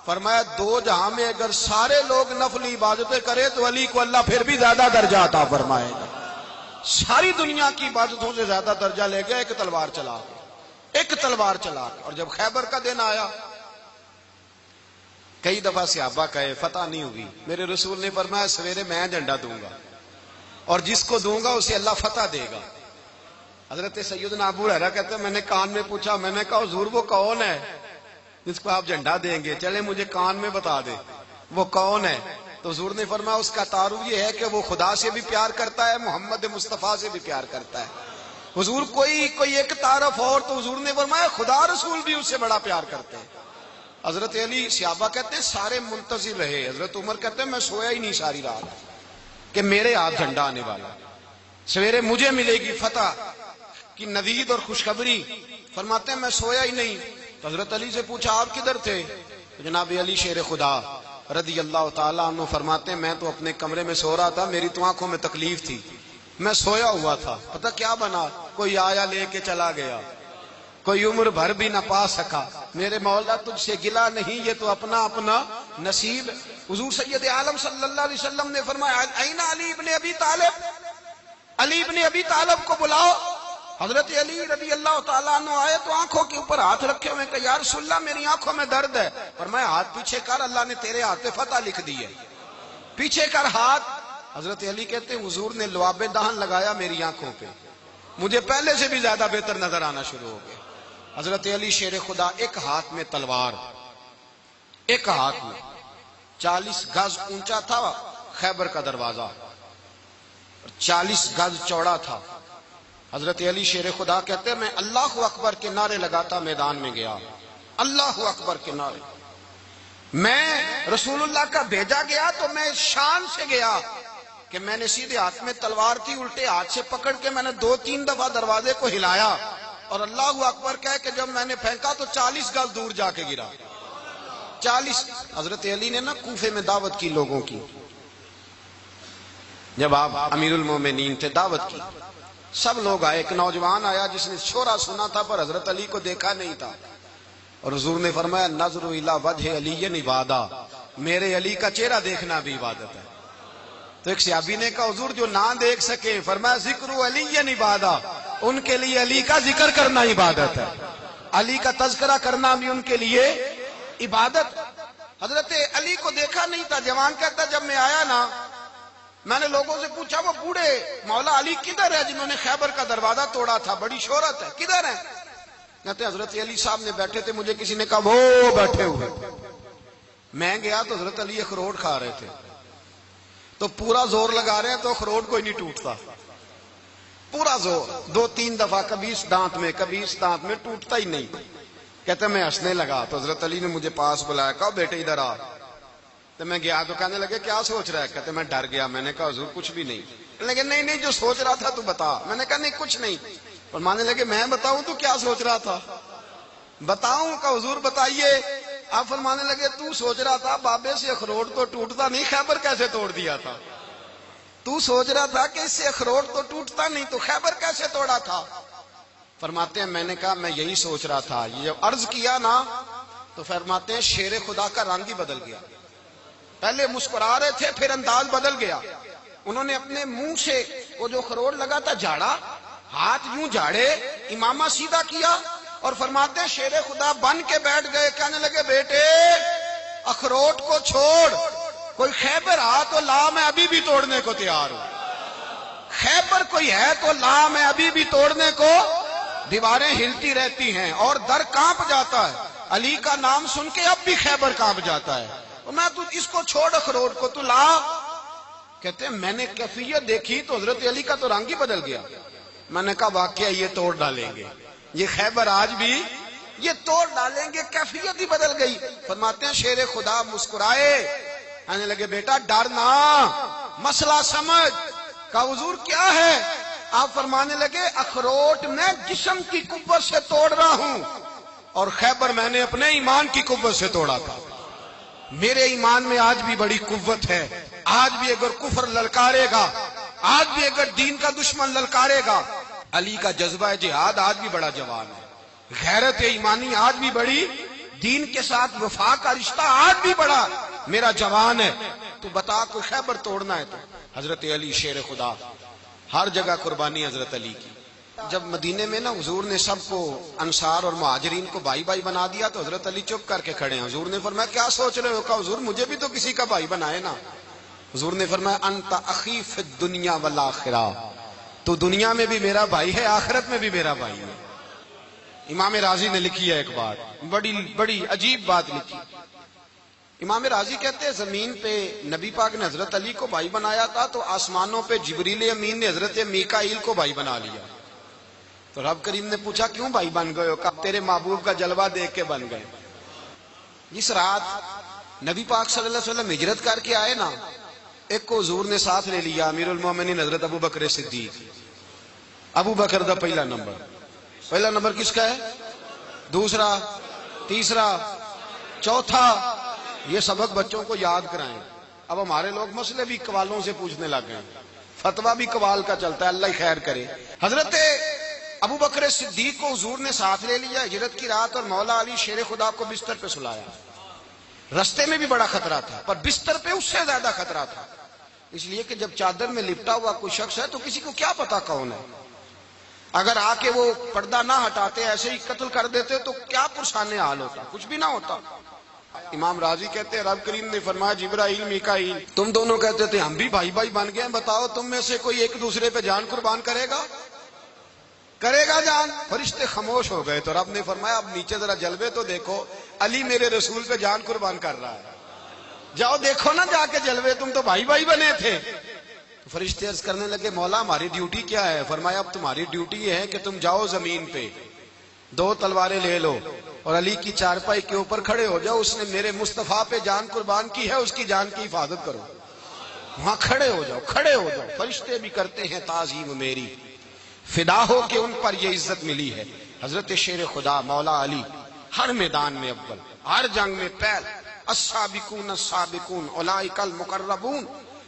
فرمایا 2 جہاں میں اگر سارے لوگ نفلی عبادتیں کرے تو علی کو اللہ پھر بھی زیادہ درجہ عطا فرمائے گا، ساری دنیا کی عبادتوں سے زیادہ درجہ لے گیا ایک تلوار چلا کے، ایک تلوار چلا کے۔ اور جب خیبر کا دن آیا، کئی دفعہ صحابہ کہے فتح نہیں ہوئی، میرے رسول نے فرمایا سویرے میں جھنڈا دوں گا اور جس کو دوں گا اسے اللہ فتح دے گا۔ حضرت سیدنا ابو ہریرہ کہتے ہیں میں نے کان میں پوچھا، میں نے کہا حضور وہ کون ہے جس کو آپ جھنڈا دیں گے؟ چلے مجھے کان میں بتا دے وہ کون ہے۔ تو حضور نے فرمایا اس کا تعارف یہ ہے کہ وہ خدا سے بھی پیار کرتا ہے، محمد مصطفیٰ سے بھی پیار کرتا ہے۔ حضور کوئی ایک تعارف اور، تو حضور نے فرمایا خدا رسول بھی اس سے بڑا پیار کرتے ہیں۔ حضرت علی صحابہ کہتے ہیں سارے منتظر رہے، حضرت عمر کہتے ہیں میں سویا ہی نہیں ساری رات کہ میرے ہاتھ جھنڈا آنے والا، سویرے مجھے ملے گی فتح کی نوید اور خوشخبری۔ فرماتے ہیں میں سویا ہی نہیں۔ تو حضرت علی سے پوچھا آپ کدھر تھے؟ تو جناب علی شیر خدا رضی اللہ تعالیٰ عنہ فرماتے ہیں میں تو اپنے کمرے میں سو رہا تھا، میری تو آنکھوں میں تکلیف تھی، میں سویا ہوا تھا، پتہ کیا بنا، کوئی آیا لے کے چلا گیا، کوئی عمر بھر بھی نہ پا سکا، میرے مولا تجھ سے گلا نہیں، یہ تو اپنا اپنا نصیب۔ حضور سید عالم صلی اللہ علیہ وسلم نے فرمایا این علی ابن ابی طالب، علی ابن ابی طالب کو بلاؤ۔ حضرت علی رضی اللہ تعالیٰ عنہ آئے تو آنکھوں کے اوپر ہاتھ رکھے ہوئے کہ یا رسول اللہ میری آنکھوں میں درد ہے، فرمایا ہاتھ پیچھے کر، اللہ نے تیرے ہاتھ پہ فتح لکھ دی ہے، پیچھے کر ہاتھ۔ حضرت علی کہتے ہیں حضور نے لعاب دہن لگایا میری آنکھوں پہ، مجھے پہلے سے بھی زیادہ بہتر نظر آنا شروع ہو گیا۔ حضرت علی شیر خدا، ایک ہاتھ میں تلوار، ایک ہاتھ میں 40 گز اونچا تھا خیبر کا دروازہ، 40 گز چوڑا تھا۔ حضرت علی شیر خدا کہتے ہیں میں اللہ اکبر کے نعرے لگاتا میدان میں گیا، اللہ اکبر کے نعرے۔ میں رسول اللہ کا بھیجا گیا تو میں شان سے گیا کہ میں نے سیدھے ہاتھ میں تلوار تھی، الٹے ہاتھ سے پکڑ کے میں نے 2-3 دفعہ دروازے کو ہلایا اور اللہ اکبر کہہ کہ جب میں نے پھینکا تو 40 گز دور جا کے گرا۔ 40۔ حضرت علی نے نا کوفے میں دعوت کی لوگوں کی، جب آپ امیر المومنین تھے، دعوت کی، سب لوگ آئے۔ ایک نوجوان آیا جس نے شورا سنا تھا پر حضرت علی کو دیکھا نہیں تھا، اور حضور نے فرمایا نظر الی وجہ علی عبادہ، میرے علی کا چہرہ دیکھنا بھی عبادت ہے۔ تو ایک صحابی نے کہا حضور جو نہ دیکھ سکے، فرمایا ذکر علی عبادہ، ان کے لیے علی کا ذکر کرنا عبادت ہے، علی کا تذکرہ کرنا بھی ان کے لیے عبادت۔ حضرت علی کو دیکھا نہیں تھا۔ جوان کہتا جب میں آیا نا، میں نے لوگوں سے پوچھا وہ بوڑھے مولا علی کدھر ہے جنہوں نے خیبر کا دروازہ توڑا تھا، بڑی شہرت ہے، کدھر ہیں؟ کہتے حضرت علی صاحب نے بیٹھے تھے، مجھے کسی نے کہا وہ بیٹھے ہوئے۔ میں گیا تو حضرت علی اخروٹ کھا رہے تھے، تو پورا زور لگا رہے ہیں تو اخروٹ کوئی نہیں ٹوٹتا، پورا زور 2-3 دفعہ، کبھی اس دانت میں کبھی اس دانت میں، ٹوٹتا ہی نہیں۔ کہتے میں ہنسنے لگا تو حضرت علی نے مجھے پاس بلایا، کہا بیٹے ادھر آ۔ تو میں گیا تو کہنے لگے کیا سوچ رہا ہے؟ کہتے میں ڈر گیا۔ میں نے کہا حضور کچھ بھی نہیں۔ لیکن نہیں جو سوچ رہا تھا تو بتا۔ میں نے کہا نہیں کچھ نہیں۔ فرمانے لگے میں بتاؤں تو کیا سوچ رہا تھا؟ بتاؤں؟ کہ حضور بتائیے۔ آپ فرمانے لگے تو سوچ رہا تھا بابے سے اخروٹ تو ٹوٹتا نہیں، خیبر کیسے توڑ دیا تھا؟ تو سوچ رہا تھا کہ اس سے اخروٹ تو ٹوٹتا نہیں تو خیبر کیسے توڑا تھا؟ فرماتے ہیں میں نے کہا میں یہی سوچ رہا تھا۔ یہ جب عرض کیا نا تو فرماتے ہیں شیر خدا کا رنگ ہی بدل گیا، پہلے مسکرا رہے تھے پھر انداز بدل گیا۔ انہوں نے اپنے منہ سے وہ جو خروٹ لگا تھا جھاڑا، ہاتھ یوں جھاڑے، امامہ سیدھا کیا، اور فرماتے ہیں شیر خدا بن کے بیٹھ گئے۔ کہنے لگے بیٹے اخروٹ کو چھوڑ، کوئی خیبر آ تو لا، میں ابھی بھی توڑنے کو تیار ہوں۔ خیبر کوئی ہے تو لا، میں ابھی بھی توڑنے کو۔ دیواریں ہلتی رہتی ہیں اور در کانپ جاتا ہے، علی کا نام سن کے اب بھی خیبر کانپ جاتا ہے۔ میں تو اس کو چھوڑ اخروٹ کو، تو لا۔ کہتے ہیں میں نے کیفیت دیکھی تو حضرت علی کا تو رنگ ہی بدل گیا۔ میں نے کہا واقعہ یہ توڑ ڈالیں گے، یہ خیبر آج بھی یہ توڑ ڈالیں گے، کیفیت ہی بدل گئی۔ فرماتے ہیں شیر خدا مسکرائے، کہنے لگے بیٹا ڈرنا، مسئلہ سمجھ۔ کہا حضور کیا ہے؟ آپ فرمانے لگے اخروٹ میں جسم کی قوت سے توڑ رہا ہوں، اور خیبر میں نے اپنے ایمان کی قوت سے توڑا تھا۔ میرے ایمان میں آج بھی بڑی قوت ہے، آج بھی اگر کفر للکارے گا، آج بھی اگر دین کا دشمن للکارے گا، علی کا جذبہ جہاد آج بھی بڑا جوان ہے، غیرت ایمانی آج بھی بڑی، دین کے ساتھ وفا کا رشتہ آج بھی بڑا میرا جوان ہے۔ تو بتا کوئی خیبر توڑنا ہے تو حضرت علی شیر خدا، ہر جگہ قربانی حضرت علی کی۔ جب مدینے میں نا حضور نے سب کو انصار اور مہاجرین کو بھائی بھائی بنا دیا تو حضرت علی چپ کر کے کھڑے ہیں۔ حضور نے فرمایا کیا سوچ رہے ہو؟ کہا حضور مجھے بھی تو کسی کا بھائی بنائے نا۔ حضور نے فرمایا انت اخی فی الدنیا والآخرہ، تو دنیا میں بھی میرا بھائی ہے، آخرت میں بھی میرا بھائی ہے۔ امام راضی نے لکھی ہے ایک بات، بڑی عجیب بات لکھی۔ امام راضی کہتے ہیں زمین پہ نبی پاک نے حضرت علی کو بھائی بنایا تھا تو آسمانوں پہ جبریل امین نے حضرت میکائیل کو بھائی بنا لیا۔ تو رب کریم نے پوچھا کیوں بھائی بن گئے ہو؟ کہا تیرے محبوب کا جلوہ دیکھ کے بن گئے۔ جس رات نبی پاک صلی اللہ علیہ وسلم ہجرت کر کے آئے نا، ایک کو حضور نے ساتھ لے لیا، امیر المومنین حضرت ابو بکر صدیق۔ ابو بکر دا پہلا نمبر کس کا ہے؟ دوسرا، تیسرا، چوتھا، یہ سبق بچوں کو یاد کرائیں۔ اب ہمارے لوگ مسئلے بھی قوالوں سے پوچھنے لگ گئے، فتویٰ بھی قوال کا چلتا ہے، اللہ ہی خیر کرے۔ حضرت ابو بکر صدیق کو حضور نے ساتھ لے لیا ہجرت کی رات، اور مولا علی شیر خدا کو بستر پہ سلایا۔ رستے میں بھی بڑا خطرہ تھا پر بستر پہ اس سے زیادہ خطرہ تھا، اس لیے کہ جب چادر میں لپٹا ہوا کوئی شخص ہے تو کسی کو کیا پتا کون ہے، اگر آ کے وہ پردہ نہ ہٹاتے ایسے ہی قتل کر دیتے تو کیا پرسان حال ہوتا، کچھ بھی نہ ہوتا۔ امام راضی کہتے ہیں رب کریم نے فرمایا جبرائیل میکائیل تم دونوں کہتے تھے ہم بھی بھائی بھائی بن گئے ہیں، بتاؤ تم میں سے کوئی ایک دوسرے پہ جان قربان کرے گا جان؟ فرشتے خاموش ہو گئے تو رب نے فرمایا اب نیچے ذرا جلوے تو دیکھو، علی میرے رسول پہ جان قربان کر رہا ہے، جاؤ دیکھو نا جا کے جلوے، تم تو بھائی بھائی بنے تھے۔ تو فرشتے عرض کرنے لگے مولا ہماری ڈیوٹی کیا ہے؟ فرمایا اب تمہاری ڈیوٹی یہ ہے کہ تم جاؤ زمین پہ 2 تلواریں لے لو اور علی کی چارپائی کے اوپر کھڑے ہو جاؤ، اس نے میرے مصطفیٰ پہ جان قربان کی ہے، اس کی جان کی حفاظت کرو۔ وہاں کھڑے ہو جاؤ۔ فرشتے بھی کرتے ہیں تعظیم میری، فدا ہو کہ ان پر یہ عزت ملی ہے۔ حضرت شیر خدا مولا علی ہر میدان میں اول، ہر جنگ میں پہل، السابقون السابقون اولئک المقربون۔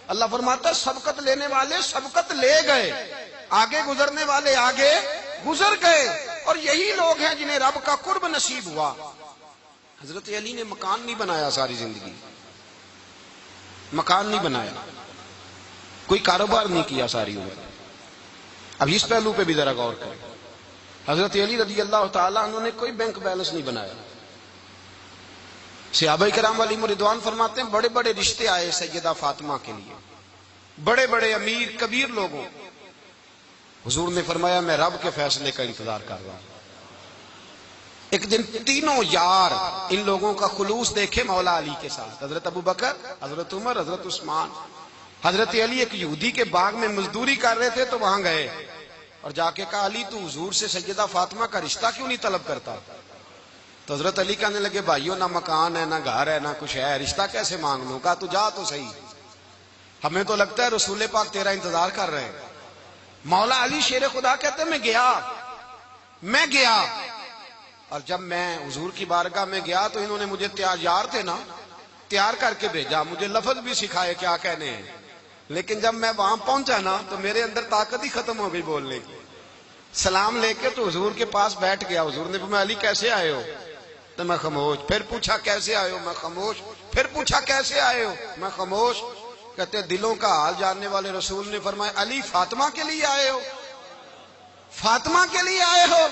اللہ فرماتا ہے سبقت لینے والے سبقت لے گئے، آگے گزرنے والے آگے گزر گئے، اور یہی لوگ ہیں جنہیں رب کا قرب نصیب ہوا۔ حضرت علی نے مکان نہیں بنایا، ساری زندگی مکان نہیں بنایا، کوئی کاروبار نہیں کیا ساری عمر۔ اب اس پہلو پہ بھی ذرا غور کریں، حضرت علی رضی اللہ تعالیٰ عنہ نے کوئی بینک بیلنس نہیں بنایا۔ صحابہ کرام علیہم رضوان فرماتے ہیں بڑے بڑے رشتے آئے سیدہ فاطمہ کے لیے، بڑے بڑے امیر کبیر لوگوں، حضور نے فرمایا میں رب کے فیصلے کا انتظار کر رہا ہوں۔ ایک دن تینوں یار ان لوگوں کا خلوص دیکھے مولا علی کے ساتھ، حضرت ابوبکر، حضرت عمر، حضرت عثمان۔ حضرت علی ایک یہودی کے باغ میں مزدوری کر رہے تھے تو وہاں گئے اور جا کے کہا علی تو حضور سے سیدہ فاطمہ کا رشتہ کیوں نہیں طلب کرتا؟ تو حضرت علی کہنے لگے بھائیو نہ مکان ہے، نہ گھر ہے، نہ کچھ ہے، رشتہ کیسے مانگ لوں؟ کہا تو جا تو صحیح، ہمیں تو لگتا ہے رسول پاک تیرا انتظار کر رہے ہیں۔ مولا علی شیر خدا کہتے ہیں میں گیا اور جب میں حضور کی بارگاہ میں گیا تو انہوں نے مجھے تیار تھے نا، تیار کر کے بھیجا، مجھے لفظ بھی سکھائے کیا کہنے ہیں، لیکن جب میں وہاں پہنچا نا تو میرے اندر طاقت ہی ختم ہو گئی بولنے کی۔ سلام لے کے تو حضور کے پاس بیٹھ گیا، حضور نے فرمایا علی کیسے آئے ہو؟ تو میں خاموش، پھر پوچھا کیسے آئے ہو؟ میں خاموش، پھر پوچھا کیسے آئے ہو؟ میں خاموش۔ کہتے دلوں کا حال جاننے والے رسول نے فرمایا علی فاطمہ کے لیے آئے ہو؟ فاطمہ کے لیے آئے ہو؟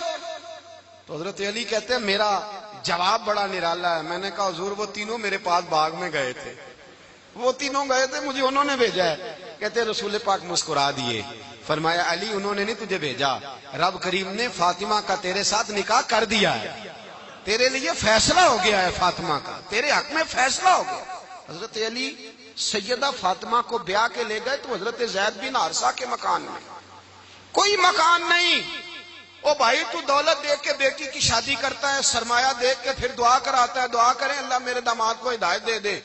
تو حضرت علی کہتے ہیں میرا جواب بڑا نرالا ہے۔ میں نے کہا حضور وہ تینوں میرے پاس باغ میں گئے تھے، وہ تینوں گئے تھے، مجھے انہوں نے بھیجا ہے۔ کہتے رسول پاک مسکرا دیے، فرمایا علی انہوں نے نہیں تجھے بھیجا، رب کریم نے فاطمہ کا تیرے ساتھ نکاح کر دیا ہے، تیرے لیے فیصلہ ہو گیا ہے، فاطمہ کا تیرے حق میں فیصلہ ہو گیا۔ حضرت علی سیدہ فاطمہ کو بیاہ کے لے گئے تو حضرت زید بن حارثہ کے مکان میں کوئی مکان نہیں۔ او بھائی تو دولت دیکھ کے بیٹی کی شادی کرتا ہے، سرمایہ دیکھ کے پھر دعا کراتا ہے، دعا کریں اللہ میرے داماد کو ہدایت دے دے۔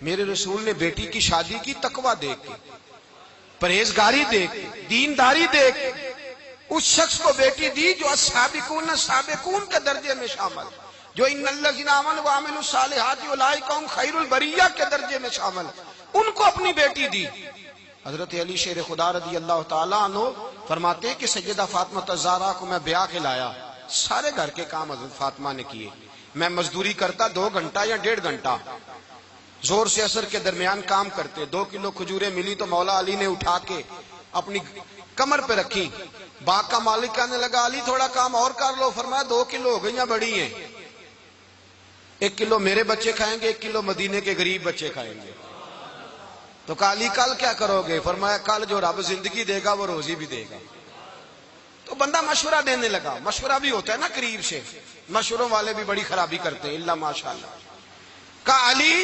میرے رسول نے بیٹی کی شادی کی تقوی دیکھ کے، پرہیزگاری دیکھ کے، دینداری دیکھ کے اس شخص کو بیٹی دی جو السابقون السابقون کے درجے میں شامل، جو ان الذین آمنوا وعملوا الصالحات اولئک هم خیر البریہ کے درجے میں شامل، ان کو اپنی بیٹی دی۔ حضرت علی شیر خدا رضی اللہ تعالیٰ عنہ فرماتے ہیں کہ سیدہ فاطمہ الزہرا کو میں بیاہ کے لایا، سارے گھر کے کام حضرت فاطمہ نے کیے، میں مزدوری کرتا 2 گھنٹہ یا 1.5 گھنٹہ، زور سے عصر کے درمیان کام کرتے، 2 کلو کھجوریں ملی تو مولا علی نے اٹھا کے اپنی کمر پہ رکھی۔ باغ کا مالک کہنے لگا علی تھوڑا کام اور کر لو، فرمایا 2 کلو ہو گئیں بڑی ہیں، 1 کلو میرے بچے کھائیں گے، 1 کلو مدینے کے غریب بچے کھائیں گے۔ تو کہا علی کل کیا کرو گے؟ فرمایا کل جو رب زندگی دے گا وہ روزی بھی دے گا۔ تو بندہ مشورہ دینے لگا، مشورہ بھی ہوتا ہے نا قریب سے، مشوروں والے بھی بڑی خرابی کرتے ہیں اللہ ماشاءاللہ۔ کہا علی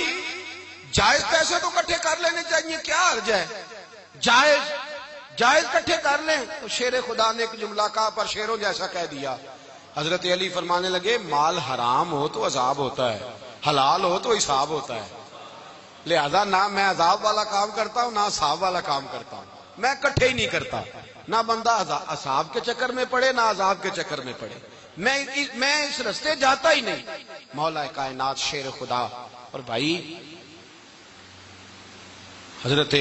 جائز پیسے تو کٹھے کر لینے چاہیے، کیا حرج ہے، جائز کٹھے کر لیں۔ تو شیر خدا نے ایک جملہ کہا پر شیروں جیسا کہہ دیا۔ حضرت علی فرمانے لگے مال حرام ہو تو عذاب ہوتا ہے، حلال ہو تو حساب ہوتا ہے، لہذا نہ میں عذاب والا کام کرتا ہوں نہ حساب والا کام کرتا ہوں، میں کٹھے ہی نہیں کرتا، نہ بندہ عذاب کے چکر میں پڑے نہ عذاب کے چکر میں پڑے، میں اس رستے جاتا ہی نہیں۔ مولا کائنات شیر خدا۔ اور بھائی حضرت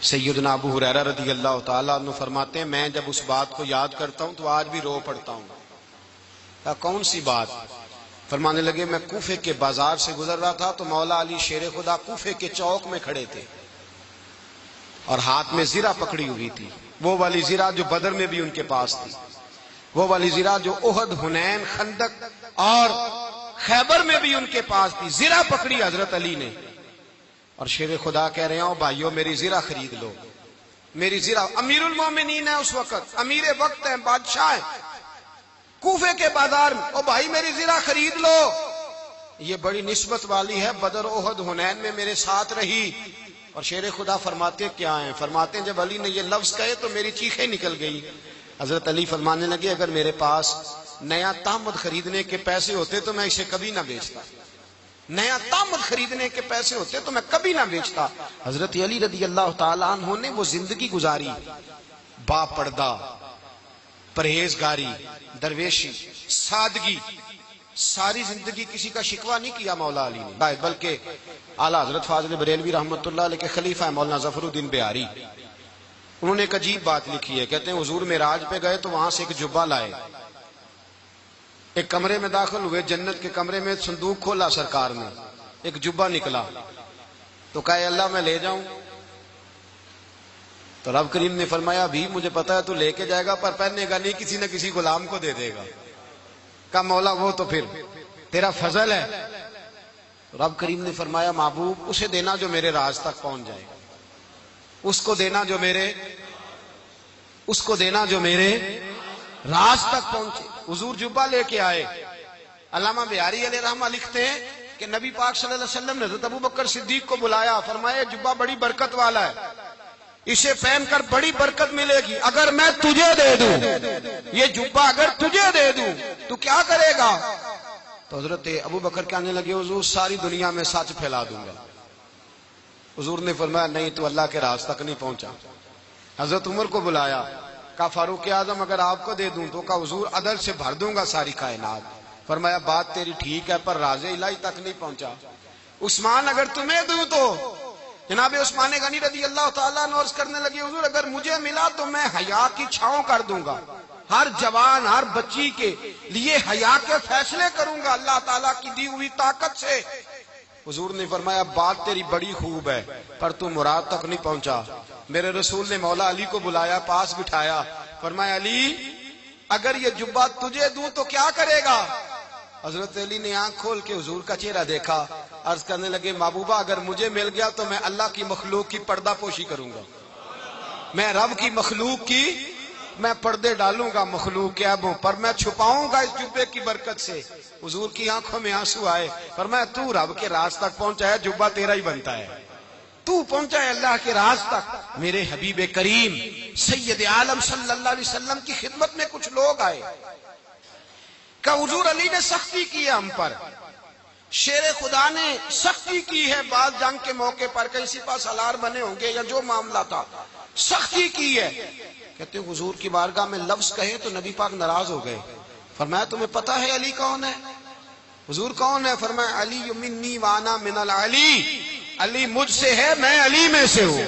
سیدنا ابو ہریرہ رضی اللہ تعالیٰ عنہ فرماتے ہیں میں جب اس بات کو یاد کرتا ہوں تو آج بھی رو پڑتا ہوں۔ کون سی بات؟ فرمانے لگے میں کوفے کے بازار سے گزر رہا تھا تو مولا علی شیر خدا کوفے کے چوک میں کھڑے تھے اور ہاتھ میں زرہ پکڑی ہوئی تھی، وہ والی زرہ جو بدر میں بھی ان کے پاس تھی، وہ والی زرہ جو احد، حنین، خندق اور خیبر میں بھی ان کے پاس تھی، زرہ پکڑی حضرت علی نے، اور شیر خدا کہہ رہے ہیں بھائیو میری زرہ خرید لو، میری زرہ۔ امیر المومنین ہے اس وقت، امیر وقت ہیں، بادشاہ ہیں، کوفے کے بازار میں، او بھائی میری زرہ خرید لو، یہ بڑی نسبت والی ہے، بدر احد حنین میں میرے ساتھ رہی۔ اور شیر خدا فرماتے کیا ہیں؟ فرماتے ہیں جب علی نے یہ لفظ کہے تو میری چیخیں نکل گئی۔ حضرت علی فرمانے لگے اگر میرے پاس نیا تامد خریدنے کے پیسے ہوتے تو میں اسے کبھی نہ بیچتا، نیا تامد خریدنے کے پیسے ہوتے تو میں کبھی نہ بیچتا۔ حضرت علی رضی اللہ تعالیٰ عنہ نے وہ زندگی گزاری، با پردہ، پرہیزگاری، درویشی، سادگی، ساری زندگی کسی کا شکوہ نہیں کیا مولا علی نے، بلکہ اعلیٰ حضرت فاضل بریلوی رحمۃ اللہ علیہ کے خلیفہ مولانا ظفر الدین بہاری، انہوں نے ایک عجیب بات لکھی ہے، کہتے ہیں حضور معراج پہ گئے تو وہاں سے ایک جبہ لائے، ایک کمرے میں داخل ہوئے، جنت کے کمرے میں صندوق کھولا سرکار نے، ایک جبہ نکلا تو کہا اللہ میں لے جاؤں؟ تو رب کریم نے فرمایا بھی مجھے پتا ہے تو لے کے جائے گا پر پہننے گا نہیں، کسی نہ کسی غلام کو دے دے گا۔ کہا مولا وہ تو پھر تیرا فضل ہے۔ رب کریم نے فرمایا محبوب اسے دینا جو میرے راز تک پہنچ جائے، اس کو دینا جو میرے راز تک پہنچے۔ حضور جبہ لے کے آئے۔ علامہ بہاری علیہ رحمہ لکھتے ہیں کہ نبی پاک صلی اللہ علیہ وسلم نے حضرت ابوبکر صدیق کو بلایا، فرمایا جبہ بڑی برکت والا ہے، اسے پہن کر بڑی برکت ملے گی، اگر میں تجھے دے دوں یہ جبہ، اگر تجھے دے دوں تو کیا کرے گا؟ تو حضرت ابوبکر کہنے لگے حضور ساری دنیا میں سچ پھیلا دوں گا۔ حضور نے فرمایا نہیں تو اللہ کے راز تک نہیں پہنچا۔ حضرت عمر کو بلایا، کہا فاروق اعظم اگر آپ کو دے دوں تو کہا حضور عدل سے بھر دوں گا ساری کائنات۔ فرمایا بات تیری ٹھیک ہے پر راز الہی تک نہیں پہنچا۔ عثمان اگر تمہیں دوں تو جناب عثمان غنی رضی اللہ تعالیٰ عنہ عرض کرنے لگے حضور اگر مجھے ملا تو میں حیا کی چھاؤں کر دوں گا، ہر جوان ہر بچی کے لیے حیا کے فیصلے کروں گا اللہ تعالیٰ کی دی ہوئی طاقت سے۔ حضور نے فرمایا بات تیری بڑی خوب ہے پر تو مراد تک نہیں پہنچا۔ میرے رسول نے مولا علی کو بلایا، پاس بٹھایا، فرمایا علی اگر یہ جبہ تجھے دوں تو کیا کرے گا؟ حضرت علی نے آنکھ کھول کے حضور کا چہرہ دیکھا، عرض کرنے لگے محبوبہ اگر مجھے مل گیا تو میں اللہ کی مخلوق کی پردہ پوشی کروں گا، میں رب کی مخلوق کی میں پردے ڈالوں گا مخلوق کے عیبوں پر، میں چھپاؤں گا اس جبے کی برکت سے۔ حضور کی آنکھوں میں آنسو آئے، فرمایا تو رب کے راز تک پہنچا ہے، جبہ تیرا ہی بنتا ہے، تو پہنچا ہے اللہ کے راز تک۔ میرے حبیب کریم سید عالم صلی اللہ علیہ وسلم کی خدمت میں کچھ لوگ آئے کہ حضور علی نے سختی کی ہے ہم پر، شیر خدا نے سختی کی ہے، بعض جنگ کے موقع پر کہیں سپاہ سالار بنے ہوں گے یا جو معاملہ تھا سختی کی ہے۔ کہتے ہیں حضور کی بارگاہ میں لفظ کہے تو نبی پاک ناراض ہو گئے۔ فرمایا تمہیں پتا ہے علی کون ہے؟ حضور کون ہے؟ فرمایا علی منی وانا من العلی، علی مجھ سے ہے میں علی میں سے ہوں،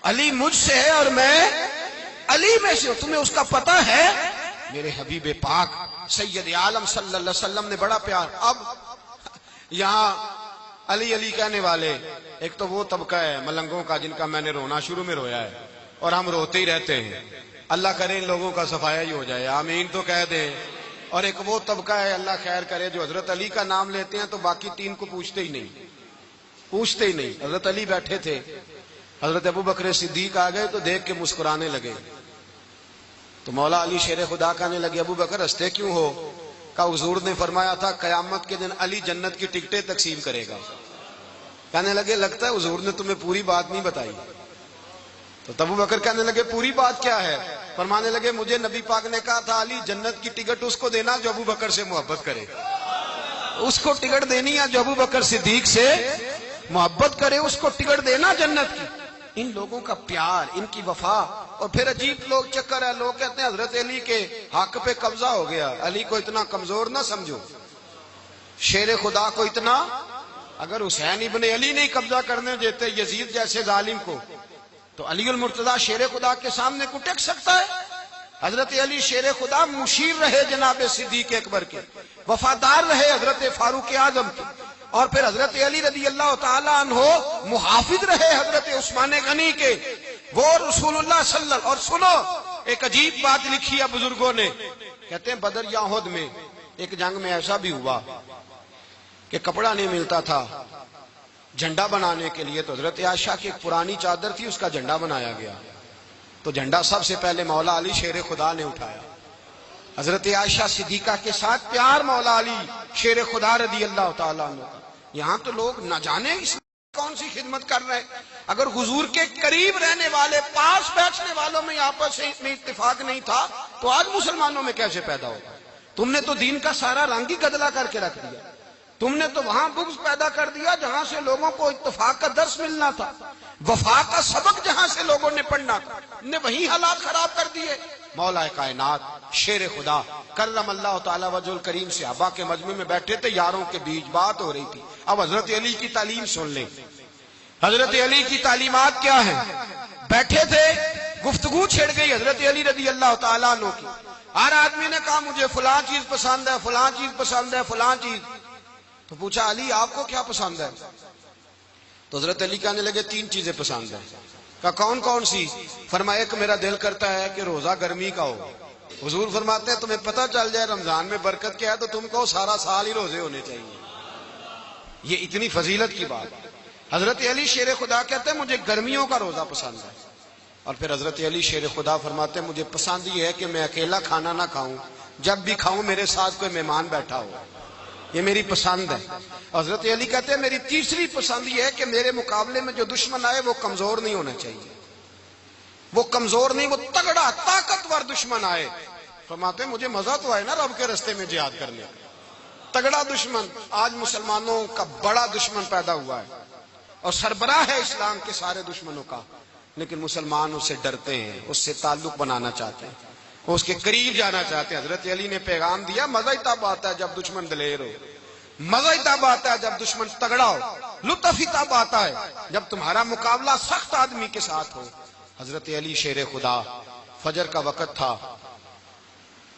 علی مجھ سے ہے اور میں علی میں سے ہوں، تمہیں اس کا پتہ ہے؟ میرے حبیب پاک سید عالم صلی اللہ علیہ وسلم نے بڑا پیار۔ اب یہاں علی علی کہنے والے ایک تو وہ طبقہ ہے ملنگوں کا جن کا میں نے رونا شروع میں رویا ہے اور ہم روتے ہی رہتے ہیں، اللہ کرے ان لوگوں کا صفایا ہی ہو جائے، آمین تو کہہ دیں۔ اور ایک وہ طبقہ ہے اللہ خیر کرے جو حضرت علی کا نام لیتے ہیں تو باقی تین کو پوچھتے ہی نہیں۔ حضرت علی بیٹھے تھے، حضرت ابوبکر صدیق آ گئے تو دیکھ کے مسکرانے لگے، تو مولا علی شیر خدا کہنے لگے ابوبکر ہنستے کیوں ہو؟ کہا حضور نے فرمایا تھا قیامت کے دن علی جنت کی ٹکٹیں تقسیم کرے گا۔ کہنے لگے لگتا ہے حضور نے تمہیں پوری بات نہیں بتائی۔ تو ابوبکر کہنے لگے پوری بات کیا ہے؟ فرمانے لگے مجھے نبی پاک نے کہا تھا علی جنت کی ٹکٹ اس کو دینا جو ابوبکر سے محبت کرے، اس کو ٹکٹ دینی ہے جو ابوبکر صدیق سے محبت کرے، اس کو ٹکٹ دینا جنت کی۔ ان لوگوں کا پیار، ان کی وفا، اور پھر عجیب لوگ چکر ہے، لوگ کہتے ہیں حضرت علی کے حق پہ قبضہ ہو گیا، علی کو اتنا کمزور نہ سمجھو، شیر خدا کو اتنا، اگر حسین ابن علی نہیں قبضہ کرنے دیتے یزید جیسے ظالم کو تو علی المرتضیٰ شیر خدا کے سامنے کو ٹک سکتا ہے؟ حضرت علی شیر خدا مشیر رہے جناب صدیق اکبر کے، وفادار رہے حضرت فاروق اعظم کے، اور پھر حضرت علی رضی اللہ تعالیٰ عنہ محافظ رہے حضرت عثمان غنی کے، وہ رسول اللہ صلی اللہ۔ اور سنو ایک عجیب بات لکھی ہے بزرگوں نے، کہتے ہیں بدر یا احد میں ایک جنگ میں ایسا بھی ہوا کہ کپڑا نہیں ملتا تھا جھنڈا بنانے کے لیے، تو حضرت عائشہ کی ایک پرانی چادر تھی، اس کا جھنڈا بنایا گیا، تو جھنڈا سب سے پہلے مولا علی شیر خدا نے اٹھایا۔ حضرت عائشہ صدیقہ کے ساتھ پیار مولا علی شیر خدا رضی اللہ تعالیٰ عنہ کا۔ یہاں تو لوگ نہ جانے اس کون سی خدمت کر رہے، اگر حضور کے قریب رہنے والے پاس بیٹھنے والوں میں آپس میں اتفاق نہیں تھا تو آج مسلمانوں میں کیسے پیدا ہوگا؟ تم نے تو دین کا سارا رنگ ہی گدلا کر کے رکھ دیا، تم نے تو وہاں بغض پیدا کر دیا جہاں سے لوگوں کو اتفاق کا درس ملنا تھا، وفا کا سبق جہاں سے لوگوں نے پڑھنا تھا، نے وہی حالات خراب کر دیے۔ مولا کائنات شیر خدا کرم اللہ تعالی وجہ الکریم صحابہ کے مجمع میں بیٹھے تھے، یاروں کے بیچ بات ہو رہی تھی۔ اب حضرت علی کی تعلیم سن لیں، حضرت علی کی تعلیمات کیا ہیں؟ بیٹھے تھے، گفتگو چھڑ گئی حضرت علی رضی اللہ تعالیٰ عنہ کی، ہر آدمی نے کہا مجھے فلاں چیز پسند ہے، فلاں چیز پسند ہے، فلاں چیز۔ تو پوچھا علی آپ کو کیا پسند ہے؟ تو حضرت علی کہنے لگے 3 چیزیں پسند ہیں۔ کہا کون کون سی؟ فرمایا ایک میرا دل کرتا ہے کہ روزہ گرمی کا ہو۔ حضور فرماتے ہیں تمہیں پتہ چل جائے رمضان میں برکت کیا ہے تو تم کو سارا سال ہی روزے ہونے چاہیے، یہ اتنی فضیلت کی بات۔ حضرت علی شیر خدا کہتے ہیں مجھے گرمیوں کا روزہ پسند ہے، اور پھر حضرت علی شیر خدا فرماتے ہیں مجھے پسند یہ ہے کہ میں اکیلا کھانا نہ کھاؤں، جب بھی کھاؤں میرے ساتھ کوئی مہمان بیٹھا ہو، یہ میری پسند ہے۔ حضرت علی کہتے ہیں میری تیسری پسند یہ ہے کہ میرے مقابلے میں جو دشمن آئے وہ کمزور نہیں ہونا چاہیے، وہ کمزور نہیں، وہ تگڑا طاقتور دشمن آئے۔ فرماتے ہیں مجھے مزہ تو آئے نا رب کے رستے میں جہاد کرنے کا، تگڑا دشمن۔ آج مسلمانوں کا بڑا دشمن پیدا ہوا ہے اور سربراہ ہے اسلام کے سارے دشمنوں کا، لیکن مسلمان اس سے ڈرتے ہیں، اس سے تعلق بنانا چاہتے ہیں، اس کے قریب جانا چاہتے ہیں۔ حضرت علی نے پیغام دیا مزہ ہی تب آتا ہے جب دشمن دلیر ہو، مزہ ہی تب آتا ہے جب دشمن تگڑا ہو، لطف ہی تب آتا ہے جب تمہارا مقابلہ سخت آدمی کے ساتھ ہو۔ حضرت علی شیر خدا، فجر کا وقت تھا،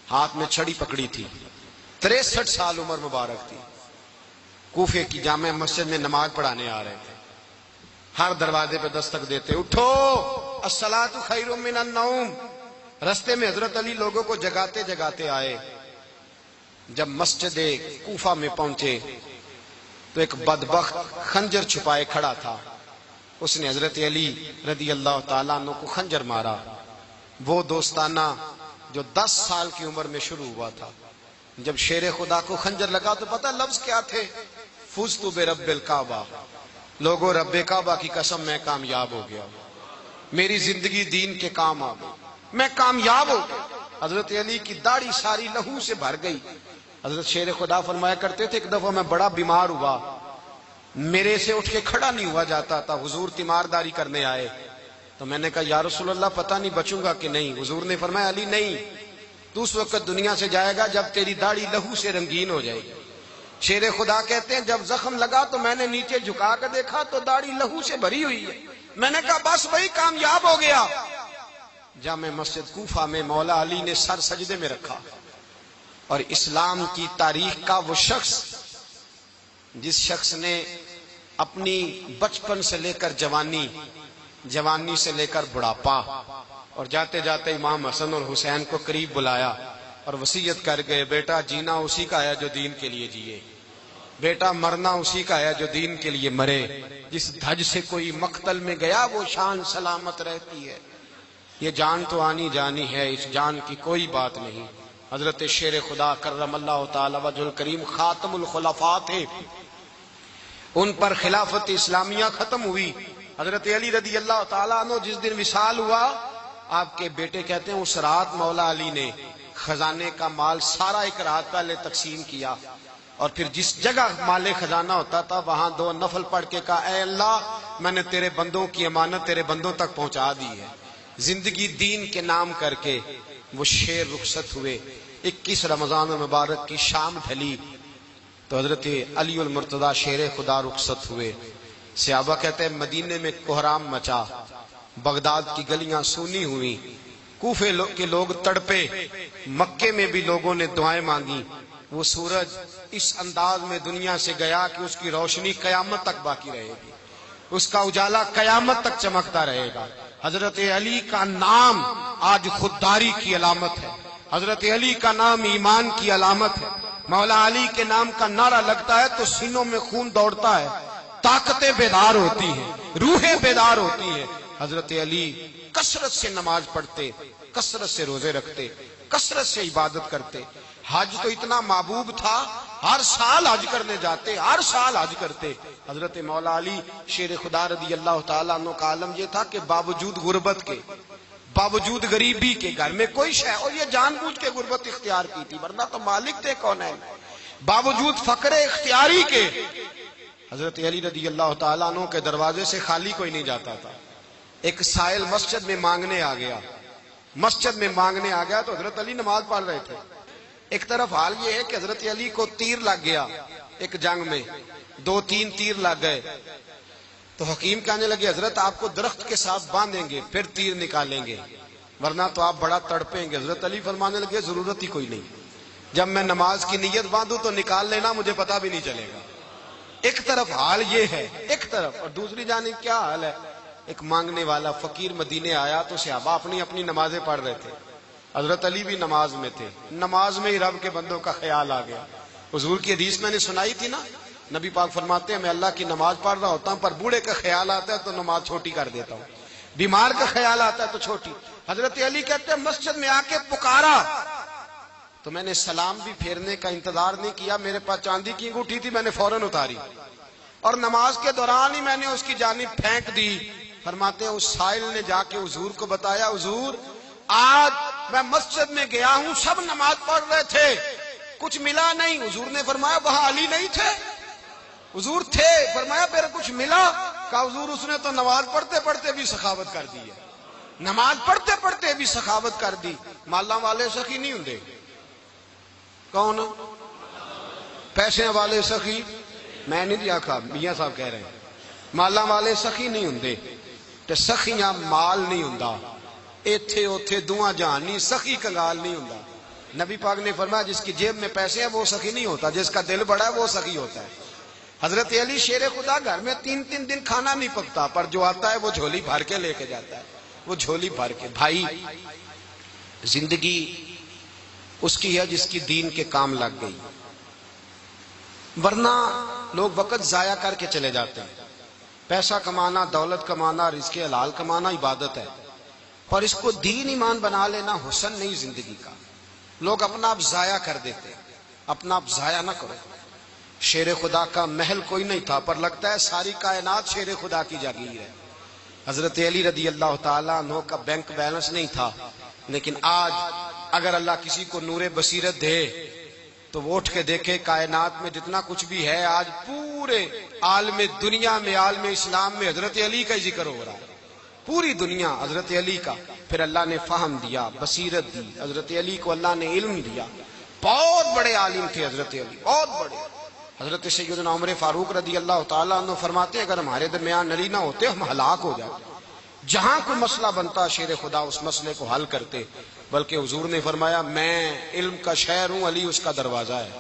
ہاتھ میں چھڑی پکڑی تھی، 63 سال عمر مبارک تھی، کوفے کی جامع مسجد میں نماز پڑھانے آ رہے تھے، ہر دروازے پہ دستک دیتے اٹھو الصلاۃ خیر من النوم۔ رستے میں حضرت علی لوگوں کو جگاتے جگاتے آئے، جب مسجد کوفہ میں پہنچے تو ایک بدبخت خنجر چھپائے کھڑا تھا، اس نے حضرت علی رضی اللہ تعالیٰ عنہ کو خنجر مارا۔ وہ دوستانہ جو 10 سال کی عمر میں شروع ہوا تھا، جب شیر خدا کو خنجر لگا تو پتہ لفظ کیا تھے؟ فزت برب الکعبہ، لوگوں رب کعبہ کی قسم میں کامیاب ہو گیا، میری زندگی دین کے کام آ گئی، میں کامیاب ہو گیا۔ حضرت علی کی داڑھی ساری لہو سے بھر گئی۔ حضرت شیر خدا فرمایا کرتے تھے ایک دفعہ میں بڑا بیمار ہوا، میرے سے اٹھ کے کھڑا نہیں ہوا جاتا تھا، حضور تیمارداری کرنے آئے تو میں نے کہا یا رسول اللہ پتہ نہیں بچوں گا کہ نہیں۔ حضور نے فرمایا علی نہیں، تو اس وقت دنیا سے جائے گا جب تیری داڑھی لہو سے رنگین ہو جائے گی۔ شیر خدا کہتے ہیں جب زخم لگا تو میں نے نیچے جھکا کر دیکھا تو داڑھی لہو سے بھری ہوئی ہے، میں نے کہا بس وہی کامیاب ہو گیا۔ جامع مسجد کوفہ میں مولا علی نے سر سجدے میں رکھا، اور اسلام کی تاریخ کا وہ شخص جس شخص نے اپنی بچپن سے لے کر جوانی، جوانی سے لے کر بڑھاپا، اور جاتے جاتے امام حسن اور حسین کو قریب بلایا اور وصیت کر گئے بیٹا جینا اسی کا ہے جو دین کے لیے جیے، بیٹا مرنا اسی کا ہے جو دین کے لیے مرے، جس دھج سے کوئی مقتل میں گیا وہ شان سلامت رہتی ہے، یہ جان تو آنی جانی ہے، اس جان کی کوئی بات نہیں۔ حضرت شیر خدا کرم اللہ تعالی وجہ الکریم خاتم الخلفاء تھے، ان پر خلافت اسلامیہ ختم ہوئی۔ حضرت علی رضی اللہ تعالیٰ عنہ جس دن وصال ہوا، آپ کے بیٹے کہتے ہیں اس رات مولا علی نے خزانے کا مال سارا ایک رات پہلے تقسیم کیا، اور پھر جس جگہ مال خزانہ ہوتا تھا وہاں 2 نفل پڑھ کے کہا اے اللہ میں نے تیرے بندوں کی امانت تیرے بندوں تک پہنچا دی ہے۔ زندگی دین کے نام کر کے وہ شیر رخصت ہوئے۔ 21 رمضان المبارک کی شام ڈھلی تو حضرت علی المرتضی شیر خدا رخصت ہوئے۔ صحابہ کہتے ہیں مدینے میں کوہرام مچا، بغداد کی گلیاں سونی ہوئی، کوفے کے لوگ تڑپے، مکے میں بھی لوگوں نے دعائیں مانگی۔ وہ سورج اس انداز میں دنیا سے گیا کہ اس کی روشنی قیامت تک باقی رہے گی، اس کا اجالا قیامت تک چمکتا رہے گا۔ حضرت علی کا نام آج خودداری کی علامت ہے، حضرت علی کا نام ایمان کی علامت ہے، مولا علی کے نام کا نعرہ لگتا ہے تو سینوں میں خون دوڑتا ہے، طاقتیں بیدار ہوتی ہیں، روحیں بیدار ہوتی ہیں۔ حضرت علی کثرت سے نماز پڑھتے، کثرت سے روزے رکھتے، کثرت سے عبادت کرتے۔ حج تو اتنا محبوب تھا، ہر سال حج کرنے جاتے، ہر سال حج کرتے۔ حضرت مولا علی شیر خدا رضی اللہ تعالیٰ عنہ کا عالم یہ تھا کہ باوجود غربت کے، باوجود غریبی کے، گھر میں کوئی شے، اور یہ جان بوجھ کے غربت اختیار کی تھی، ورنہ تو مالک تھے کون ہے، باوجود فقر اختیاری کے حضرت علی رضی اللہ تعالیٰ عنہ کے دروازے سے خالی کوئی نہیں جاتا تھا۔ ایک سائل مسجد میں مانگنے آ گیا، مسجد میں مانگنے آ گیا تو حضرت علی نماز پڑھ رہے تھے۔ ایک طرف حال یہ ہے کہ حضرت علی کو تیر لگ گیا، ایک جنگ میں 2-3 تیر لگ گئے، تو حکیم کہنے لگے حضرت آپ کو درخت کے ساتھ باندھیں گے پھر تیر نکالیں گے، ورنہ تو آپ بڑا تڑپیں گے۔ حضرت علی فرمانے لگے ضرورت ہی کوئی نہیں، جب میں نماز کی نیت باندھوں تو نکال لینا، مجھے پتا بھی نہیں چلے گا۔ ایک طرف حال یہ ہے، ایک طرف، اور دوسری جانب کیا حال ہے؟ ایک مانگنے والا فقیر مدینے آیا تو صحابہ اپنی اپنی نمازیں پڑھ رہے تھے، حضرت علی بھی نماز میں تھے، نماز میں ہی رب کے بندوں کا خیال آ گیا۔ حضور کی حدیث میں نے سنائی تھی نا، نبی پاک فرماتے ہیں میں اللہ کی نماز پڑھ رہا ہوتا ہوں، پر بوڑھے کا خیال آتا ہے تو نماز چھوٹی کر دیتا ہوں، بیمار کا خیال آتا ہے تو چھوٹی۔ حضرت علی کہتے ہیں مسجد میں آ کے پکارا تو میں نے سلام بھی پھیرنے کا انتظار نہیں کیا، میرے پاس چاندی کی انگوٹھی تھی، میں نے فوراً اتاری اور نماز کے دوران ہی میں نے اس کی جانب پھینک دی۔ فرماتے ہیں اس سائل نے جا کے حضور کو بتایا، حضور آج میں مسجد میں گیا ہوں، سب نماز پڑھ رہے تھے، کچھ ملا نہیں۔ حضور نے فرمایا وہاں علی نہیں تھے؟ حضور تھے۔ فرمایا پھر کچھ ملا؟ کہا حضور اس نے تو نماز پڑھتے پڑھتے بھی سخاوت کر دی ہے، نماز پڑھتے پڑھتے بھی سخاوت کر دی۔ مالاں والے سخی نہیں ہوندے، کون؟ پیسے والے سخی؟ میں نہیں آکھا، میاں صاحب کہہ رہے ہیں مالاں والے سخی نہیں ہوندے، تے سخیاں مال نہیں ہوندا، ایتھے اوتھے دعا جہان نہیں، سخی کنگال نہیں ہوندا۔ نبی پاک نے فرمایا جس کی جیب میں پیسے ہیں وہ سخی نہیں ہوتا، جس کا دل بڑا ہے وہ سخی ہوتا ہے۔ حضرت علی شیر خدا گھر میں 3 دن کھانا نہیں پکتا، پر جو آتا ہے وہ جھولی بھر کے لے کے جاتا ہے، وہ جھولی بھر کے۔ بھائی زندگی اس کی ہے جس کی دین کے کام لگ گئی، ورنہ لوگ وقت ضائع کر کے چلے جاتے ہیں۔ پیسہ کمانا، دولت کمانا، رزق حلال کمانا عبادت ہے، پر اس کو دین ایمان بنا لینا حسن نہیں زندگی کا۔ لوگ اپنا آپ ضائع کر دیتے، اپنا آپ ضائع نہ کرو۔ شیر خدا کا محل کوئی نہیں تھا، پر لگتا ہے ساری کائنات شیر خدا کی جاگیر ہے۔ حضرت علی رضی اللہ تعالیٰ عنہ کا بینک بیلنس نہیں تھا، لیکن آج اگر اللہ کسی کو نور بصیرت دے تو وہ اٹھ کے دیکھے کائنات میں جتنا کچھ بھی ہے، آج پورے عالم دنیا میں، عالم اسلام میں حضرت علی کا ہی ذکر ہو رہا ہے، پوری دنیا حضرت علی کا۔ پھر اللہ نے فہم دیا، بصیرت دی، حضرت علی کو اللہ نے علم دیا، بہت بڑے عالم تھے حضرت علی، بہت بڑے۔ حضرت سیدنا عمر فاروق رضی اللہ تعالیٰ عنہ فرماتے ہیں اگر ہمارے درمیان علی نہ ہوتے ہم ہلاک ہو جاتے، جہاں کوئی مسئلہ بنتا شیر خدا اس مسئلے کو حل کرتے۔ بلکہ حضور نے فرمایا میں علم کا شہر ہوں، علی اس کا دروازہ ہے۔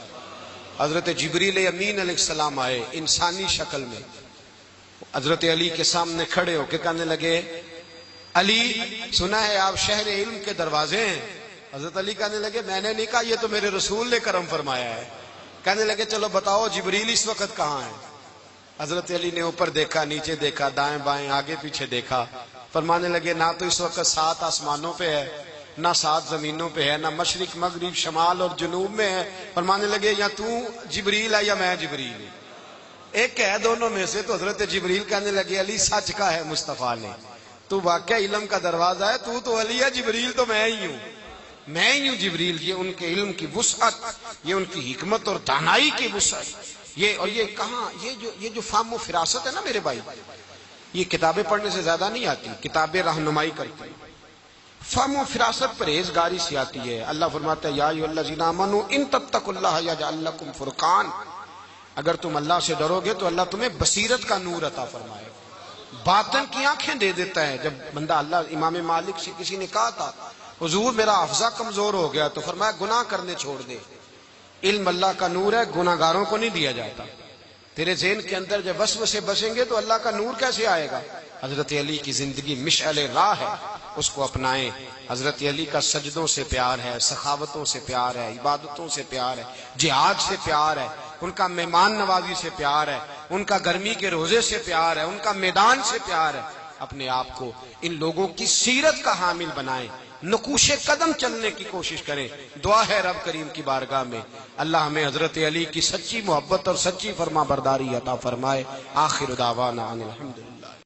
حضرت جبریل امین علیہ السلام آئے انسانی شکل میں، حضرت علی کے سامنے کھڑے ہو کے کہنے لگے علی سنا ہے آپ شہر علم کے دروازے ہیں؟ حضرت علی کہنے لگے میں نے نہیں کہا، یہ تو میرے رسول نے کرم فرمایا ہے۔ کہنے لگے چلو بتاؤ جبریل اس وقت کہاں ہے؟ حضرت علی نے اوپر دیکھا، نیچے دیکھا، دائیں بائیں آگے پیچھے دیکھا، فرمانے لگے نہ تو اس وقت 7 آسمانوں پہ ہے، نہ 7 زمینوں پہ ہے، نہ مشرق مغرب شمال اور جنوب میں ہے۔ فرمانے لگے یا تو جبریل ہے یا میں جبریل ہوں، ایک ہے دونوں میں سے۔ تو حضرت جبریل کہنے لگے علی سچ کا ہے مصطفیٰ نے، تو واقعہ علم کا دروازہ ہے، تو علی ہے، جبریل تو میں ہی ہوں، میں ہی ہوں جبریل۔ یہ ان کے علم کی وسعت، یہ ان کی حکمت اور دانائی کی وسعت، اور یہ کہاں یہ جو فہم و فراست ہے نا میرے بھائی، یہ کتابیں پڑھنے سے زیادہ نہیں آتی، کتابیں رہنمائی کرتی ہیں۔ فہم و فراست پرہیزگاری سے آتی ہے۔ اللہ فرماتا ہے یا ایھا الذین آمنوا ان تتقوا اللہ یجعل لکم فرقان، اگر تم اللہ سے ڈرو گے تو اللہ تمہیں بصیرت کا نور عطا فرمائے، باطن کی آنکھیں دے دیتا ہے۔ جب بندہ اللہ، امام مالک سے کسی نے کہا تھا حضور میرا حافظہ کمزور ہو گیا، تو فرمایا گناہ کرنے چھوڑ دے، علم اللہ کا نور ہے، گناہگاروں کو نہیں دیا جاتا۔ تیرے ذہن کے اندر جب وسوسے بسیں گے تو اللہ کا نور کیسے آئے گا؟ حضرت علی کی زندگی مشعل راہ ہے، اس کو اپنائیں۔ حضرت علی کا سجدوں سے پیار ہے، سخاوتوں سے پیار ہے، عبادتوں سے پیار ہے، جہاد سے پیار ہے، ان کا مہمان نوازی سے پیار ہے، ان کا گرمی کے روزے سے پیار ہے، ان کا میدان سے پیار ہے۔ اپنے آپ کو ان لوگوں کی سیرت کا حامل بنائیں، نقوش قدم چلنے کی کوشش کریں۔ دعا ہے رب کریم کی بارگاہ میں اللہ ہمیں حضرت علی کی سچی محبت اور سچی فرما برداری عطا فرمائے۔ آخر دعوانا ان الحمدللہ۔